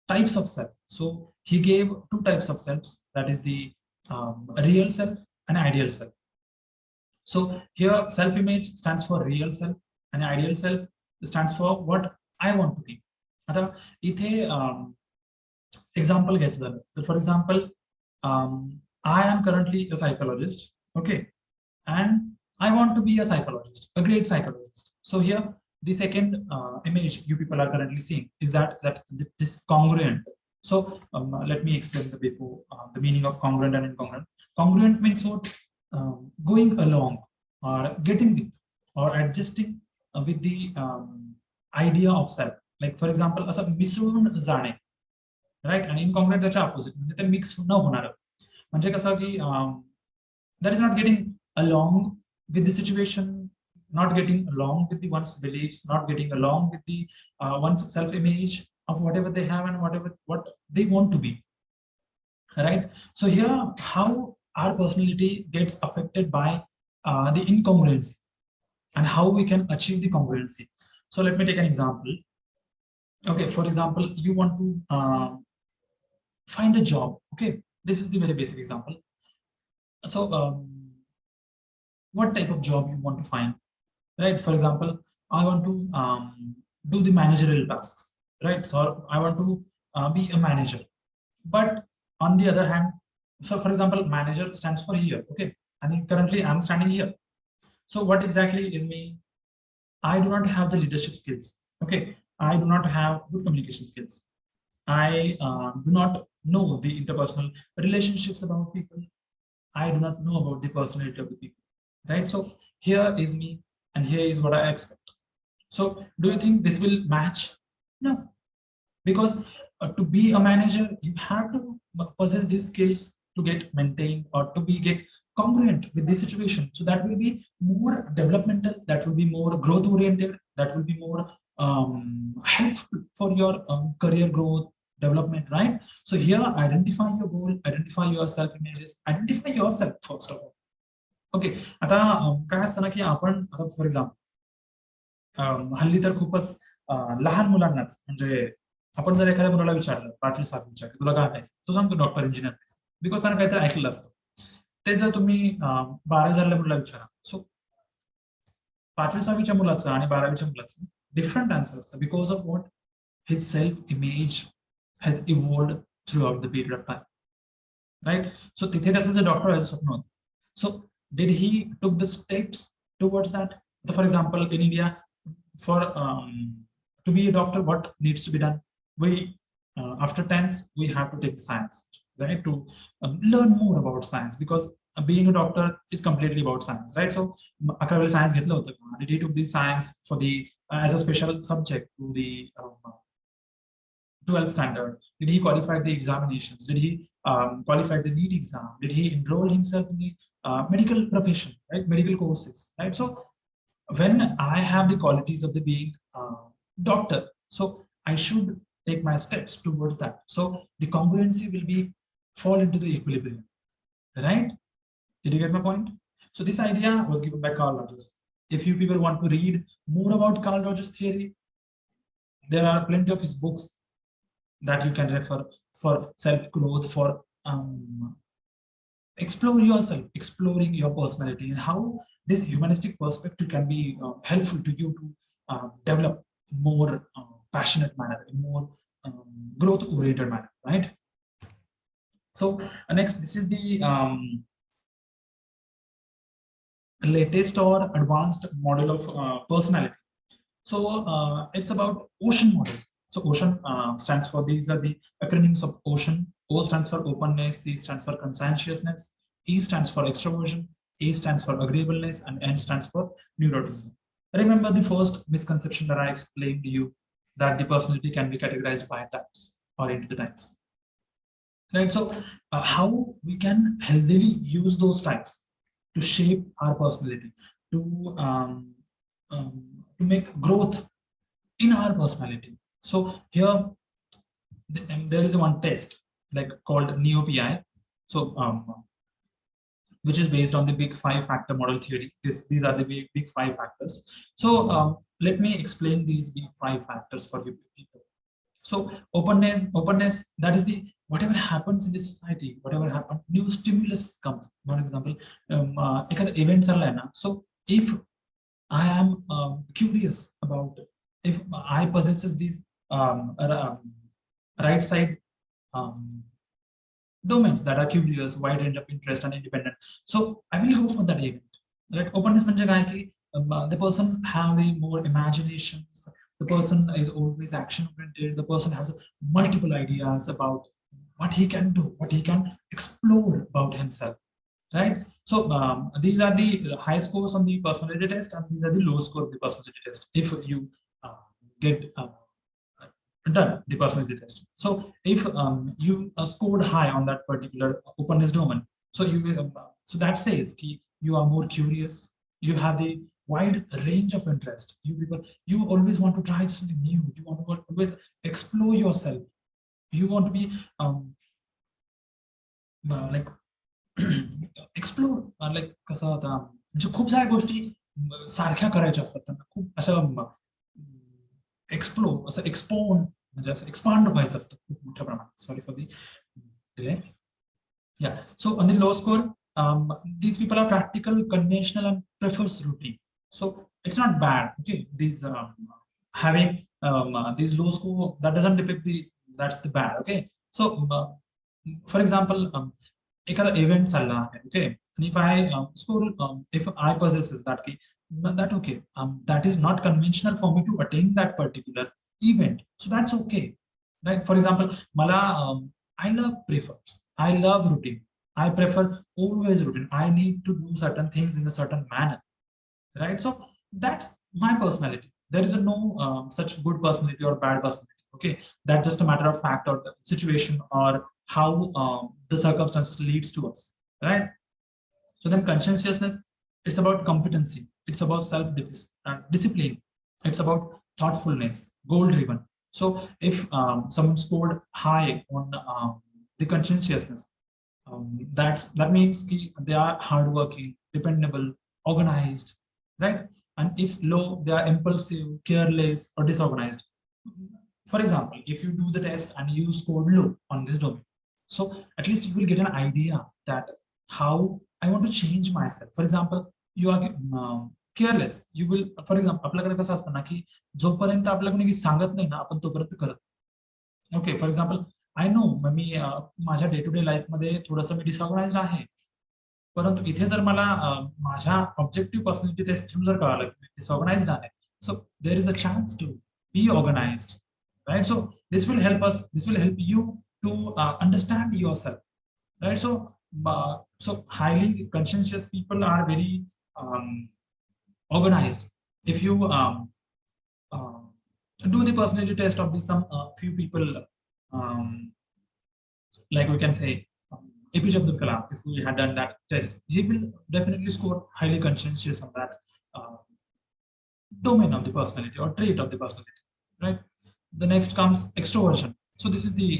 types of self. So he gave two types of selves, that is the real self and ideal self. So here self-image stands for real self and ideal self stands for what I want to be. आता इथे example gets done. So for example, I am currently a psychologist, okay, and I want to be a psychologist, a great psychologist. So here, the second image you people are currently seeing is that this congruent. So let me explain the meaning of congruent and incongruent. Congruent means what? Going along or getting with or adjusting with the idea of self. Like for example, असं मिसळून जाणे, right? And incongruent त्याच्या opposite म्हणजे ते mix न होणार. म्हणजे कसं की that is not getting along with the situation, not getting along with the one's beliefs, not getting along with the one's self-image of whatever they have and what they want to be, right? So here, how our personality gets affected by the incongruency and how we can achieve the congruency. So let me take an example. Okay, for example, you want to find a job. Okay, this is the very basic example. So what type of job you want to find, right? For example, I want to do the managerial tasks, right? So I want to be a manager. But on the other hand, so for example, manager stands for here, okay? And currently I'm standing here. So what exactly is me? I do not have the leadership skills, okay? I do not have good communication skills. I do not know the interpersonal relationships about people. I do not know about the personality of the people, right? So here is me, and here is what I expect. So do you think this will match? No, because to be a manager, you have to possess these skills to get maintained or to be get congruent with the situation. So that will be more developmental, that will be more growth oriented, that will be more helpful for your career growth development, right? So here, identify your goal, identify your self images, identify yourself first of all. Okay, आता काय असतं ना की आपण for example हल्ली तर खूपच लहान मुलांनाच म्हणजे आपण जर एखाद्या मुलाला विचारलं 5वी 6वीच्या तुला काय व्हायचं, तो सांगतो डॉक्टर इंजिनियर व्हायचं, बिकॉज त्यानं काहीतरी ऐकलं असतं. ते जर तुम्ही 12वी झालेल्या मुलाला विचारा, सो 5वी 6वीच्या मुलाचं आणि 12वीच्या मुलाचं डिफरंट आन्सर असतं, because of what his self-image has evolved throughout the period of time, right? So तिथे त्याचं जे डॉक्टर व्हायचं स्वप्न होतं. So did he took the steps towards that? So for example, in India, for to be a doctor, what needs to be done? We after 10th we have to take the science, right? To learn more about science, because being a doctor is completely about science, right? So 11वी science घेतलं होतं का? Did he took the science for the as a special subject to the 12th standard? Did he qualify the examinations? Did he qualify the NEET exam? Did he enroll himself in the medical profession, right? Medical courses, right? So when I have the qualities of the being doctor, so I should take my steps towards that. So the congruency will be fall into the equilibrium, right? Did you get my point? So this idea was given by Carl Rogers. If you people want to read more about Carl Rogers' theory, there are plenty of his books that you can refer for self-growth, for explore yourself, exploring your personality, and how this humanistic perspective can be helpful to you to develop more passionate manner, in more growth-oriented manner, right? So next, this is the latest or advanced model of personality. So it's about ocean model. So ocean stands for, these are the acronyms of ocean. O stands for openness, C stands for conscientiousness, E stands for extroversion, A stands for agreeableness, and N stands for neuroticism. Remember the first misconception that I explained to you, that the personality can be categorized by types or into the types, right? So how we can healthily use those types to shape our personality, to make growth in our personality. So here there is one test like called NeoPI, so which is based on the big 5-factor model theory. These are the big 5 factors. So let me explain these big 5 factors for you people. So openness, that is the whatever happens in the society, whatever happens, new stimulus comes. For example, event chalai na, so if I am curious about, if I possesses these right side domains that are curious, wide range of interest and independent, so I will go for that event, right? Openness म्हणजे काय की the person have the more imaginations, the person is always action oriented, the person has multiple ideas about what he can do, what he can explore about himself, right? So these are the high scores on the personality test, and these are the low score of the personality test. If you get done the personality test. So if you scored high on that particular openness domain, so you will, so that says ki you are more curious, you have the wide range of interest. You people, you always want to try something new. You want to always explore yourself. You want to be like explore like कसं होता म्हणजे खूप साऱ्या गोष्टी सारख्या करायच्या असतात त्यांना खूप असं एक्सप्लोर असं एक्सपोन म्हणजे असं एक्सपांड व्हायचं असतं खूप मोठ्या प्रमाणात sorry for the delay yeah so on the low score these people are practical conventional and prefers routine so it's not bad okay these having these low score that doesn't depict the that's the bad okay so for example एखादा event चालला आहे okay and if I score if I possesses that key that okay that is not conventional for me to attain that particular event so that's okay right for example mala I love routine I prefer always routine I need to do certain things in a certain manner right so that's my personality there is no such good personality or bad personality okay that's just a matter of fact or the situation or how the circumstance leads to us right so then conscientiousness it's about competency it's about discipline it's about thoughtfulness goal driven so if someone scored high on the conscientiousness that means they are hardworking dependable organized right and if low they are impulsive careless or disorganized for example if you do the test and you scored low on this domain so at least you will get an idea that how I want to change myself. For example, you are careless. You will, for example, आपल्याकडे कसं असतं ना की जोपर्यंत आपल्याला कोणी सांगत नाही ना आपण तोपर्यंत करत. Okay for example I know me माझ्या डे टू डे लाईफ मध्ये थोडंसं मी डिसऑर्गनाइज्ड आहे परंतु इथे जर मला माझ्या ऑब्जेक्टिव्ह पर्सनॅलिटी टेस्ट थ्रू जर कळालं की डिसऑर्गनाइज्ड आहे so there is a chance to be organised right so this will help you to understand yourself right so highly conscientious people are very organized if you do the personality test of the some few people like we can say APJ Abdul Kalam if we had done that test he will definitely score highly conscientious on that domain of the personality or trait of the personality right the next comes extroversion so this is the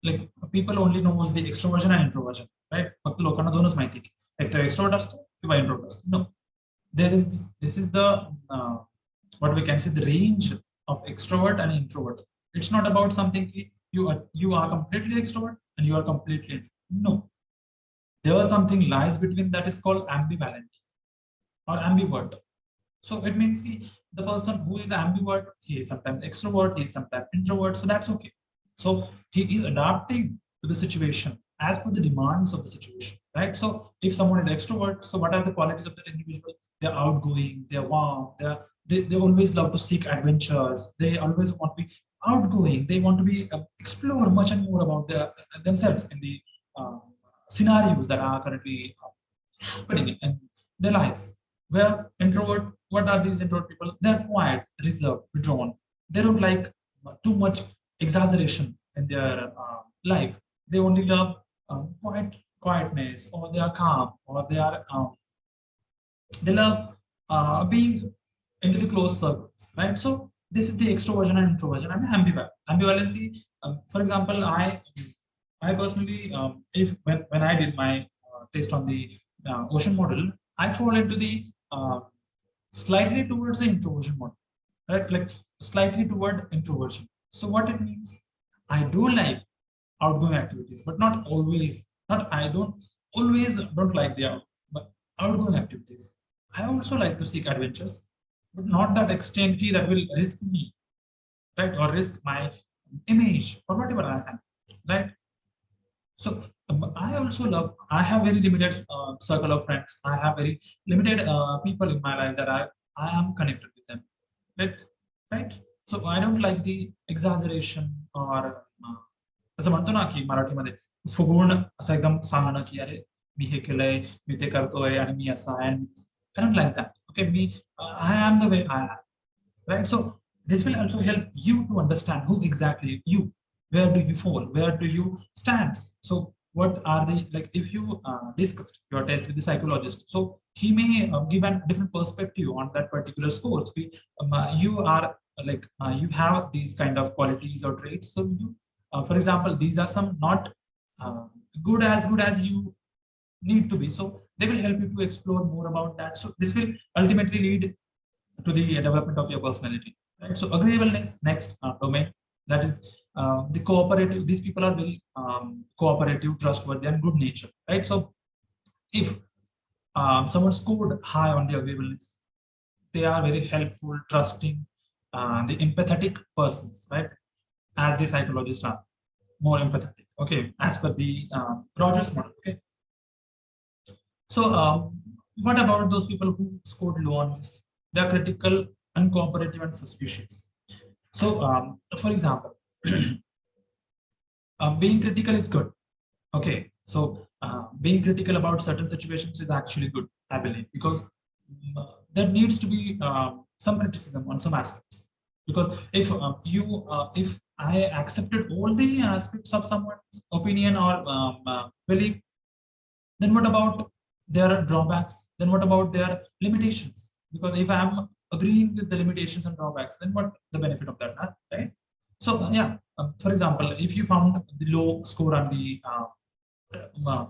like people only knows the extroversion and introversion right फक्त लोकांना दोनच माहिती की एक तर extrovert असतो किंवा introvert असतो no there is this is the what we can say the range of extrovert and introvert it's not about something you are completely extrovert and you are completely introvert no there is something lies between that is called ambivalent or ambivert so it means the person who is ambivert he is sometimes extrovert he is sometimes introvert so that's okay so he is adapting to the situation as per the demands of the situation, right? So if someone is extrovert, so what are the qualities of that individual? They're outgoing, they're warm, they always love to seek adventures. They always want to be outgoing. They want to be explore much and more about themselves in the scenarios that are currently happening in their lives. Where introvert, what are these introvert people? They're quiet, reserved, withdrawn. They don't like too much exaggeration in their life. They only love quietness, or they are calm, or they love being into the close circles, right? So this is the extroversion and introversion and ambivalency. For example, I personally, if when I did my test on the ocean model, I fall into the slightly towards the introversion model, right? Like slightly toward introversion. So what it means, I do like outgoing activities, but not always. I don't like the outgoing activities. I also like to seek adventures, but not that extent that will risk me, right? Or risk my image or whatever I have, right? So I have very limited circle of friends. I have very limited people in my life that I am connected with them, right? So I don't like the exaggeration or असं म्हणतो ना की मराठीमध्ये फुगवून असं एकदम सांगणं की अरे मी हे केलंय मी ते करतोय आणि मी असं आहे I don't like that okay me I am the way I am right so This will also help you to understand who exactly you, where do you fall, where do you stand. So what are the, like, if you discussed your test with the psychologist, so he may give a different perspective on that particular score. So you are you have these kind of qualities or traits. So you, for example, these are some not uh, good as you need to be. So they will help you to explore more about that. So this will ultimately lead to the development of your personality, right? So agreeableness, next domain, that is the cooperative. These people are very cooperative, trustworthy, and good nature, right? So if someone scored high on the agreeableness, they are very helpful, trusting, the empathetic persons, right? As the psychologists are more empathetic, okay, as per the Rogers model, okay. So what about those people who scored low on this? They are critical, uncooperative, and suspicious. So, for example, being critical is good. Okay, so being critical about certain situations is actually good, I believe, because there needs to be some criticism on some aspects. Because if I accepted all the aspects of someone's opinion or belief, then what about their drawbacks? Then what about their limitations? Because if I'm agreeing with the limitations and drawbacks, then what the benefit of that, right? So yeah, for example, if you found the low score on the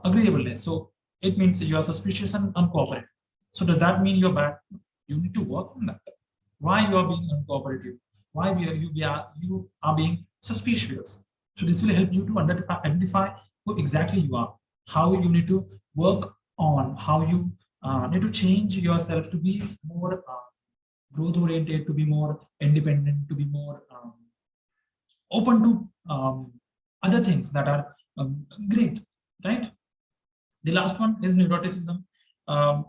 agreeableness, so it means you are suspicious and uncooperative. So does that mean you're bad? You need to work on that. Why you are being uncooperative? Why you are being suspicious? So this will help you to identify who exactly you are, how you need to work on, how you need to change yourself to be more growth oriented, to be more independent, to be more open to other things that are great, right? The last one is neuroticism.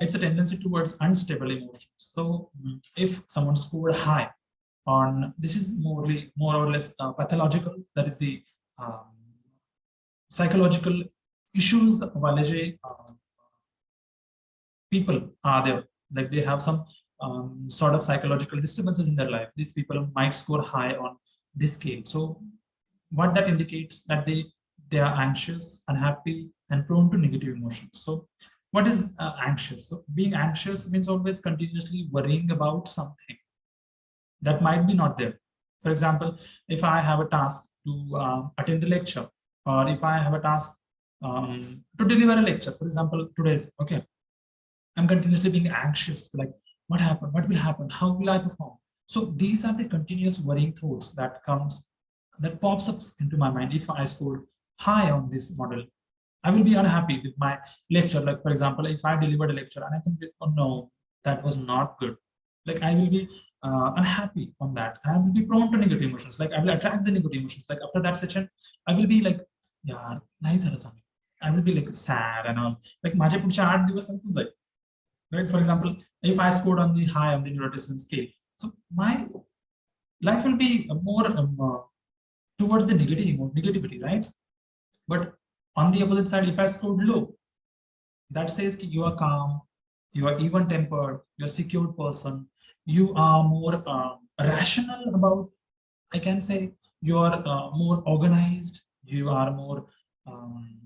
It's a tendency towards unstable emotions. So if someone scored high on, this is more or less pathological, that is the um, psychological issues people are there, like they have some sort of psychological disturbances in their life. These people might score high on this scale. So what that indicates, that they are anxious, unhappy, and prone to negative emotions. So what is anxious? So being anxious means always continuously worrying about something that might be not there. For example, if I have a task to attend a lecture, or if I have a task to deliver a lecture, for example, today's, okay, I'm continuously being anxious, like what happened, what will happen, how will I perform? So these are the continuous worrying thoughts that pops up into my mind. If I score high on this model, I will be unhappy with my lecture. Like for example, if I delivered a lecture and I can be, oh no, that was not good. Like I will be unhappy on that. I will be prone to negative emotions. Like I will attract the negative emotions. Like after that session, I will be like, yeah, nice. I will be like sad and all. Like माझे पुढचे 8 दिवस तसंच जाईल. Right? For example, if I scored on the high on the neuroticism scale, so my life will be more towards the negativity, right? But on the opposite side, if I scored low, that says you are calm, you are even tempered, you're a secured person, you are more rational about, I can say, you are more organized, you are more um,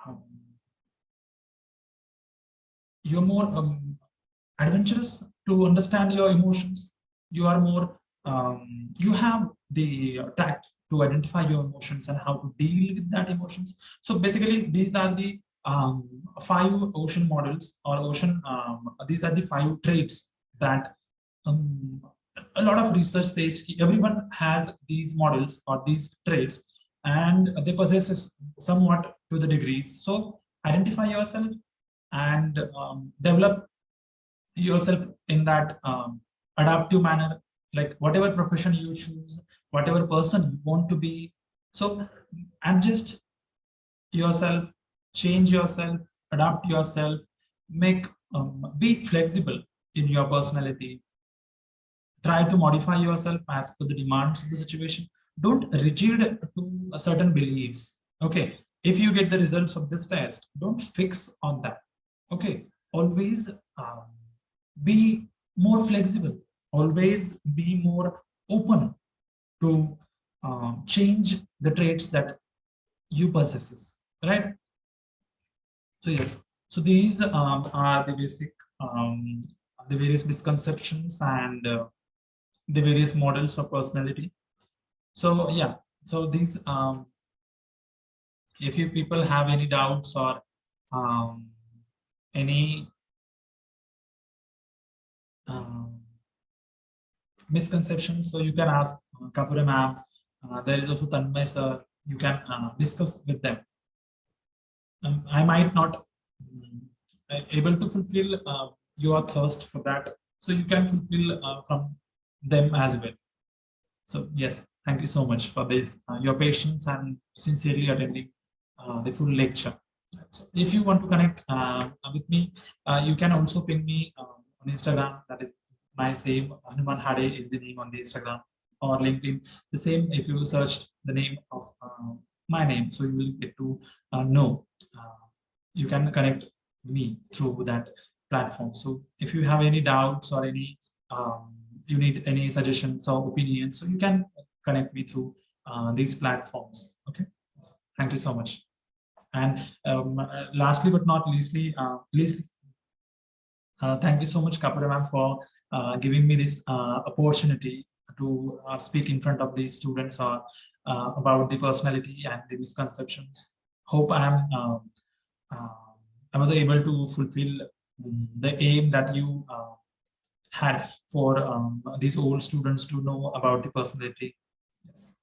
um, you're more adventurous to understand your emotions. You are more you have the tact to identify your emotions and how to deal with that emotions. So basically these are the 5 ocean models, or ocean these are the 5 traits that um, a lot of research says everyone has these models or these traits, and they possess somewhat to the degrees. So identify yourself and develop yourself in that adaptive manner, like whatever profession you choose, whatever person you want to be. So adjust yourself, change yourself, adapt yourself, make be flexible in your personality. Try to modify yourself as per the demands of the situation. Don't rigid to a certain beliefs. Okay, if you get the results of this test, don't fix on that. Okay, always be more flexible, always be more open to change the traits that you possesses, right? So yes, so these are the basic, the various misconceptions and the various models of personality. So yeah, so these, if you people have any doubts or any um, misconceptions, so you can ask Kapure ma'am. There is also Tanmay sir. You can discuss with them. I might not able to fulfill your thirst for that, so you can fulfill from them as well. So yes, thank you so much for this, your patience and sincerely attending the full lecture. So if you want to connect with me, you can also ping me on Instagram. That is my same, Hanuman Hade is the name on the Instagram, or LinkedIn. The same, if you searched the name of my name, so you will get to know. You can connect me through that platform. So if you have any doubts or any you need any suggestions or opinions, so you can connect me through these platforms. Okay, thank you so much. And lastly but not leastly, thank you so much, Kapura ma'am, for giving me this opportunity to speak in front of these students about the personality and the misconceptions. Hope uh, I was able to fulfill the aim that you had for these old students to know about the personality. Yes.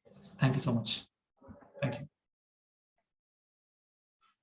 Yes. Thank you so much. Thank you.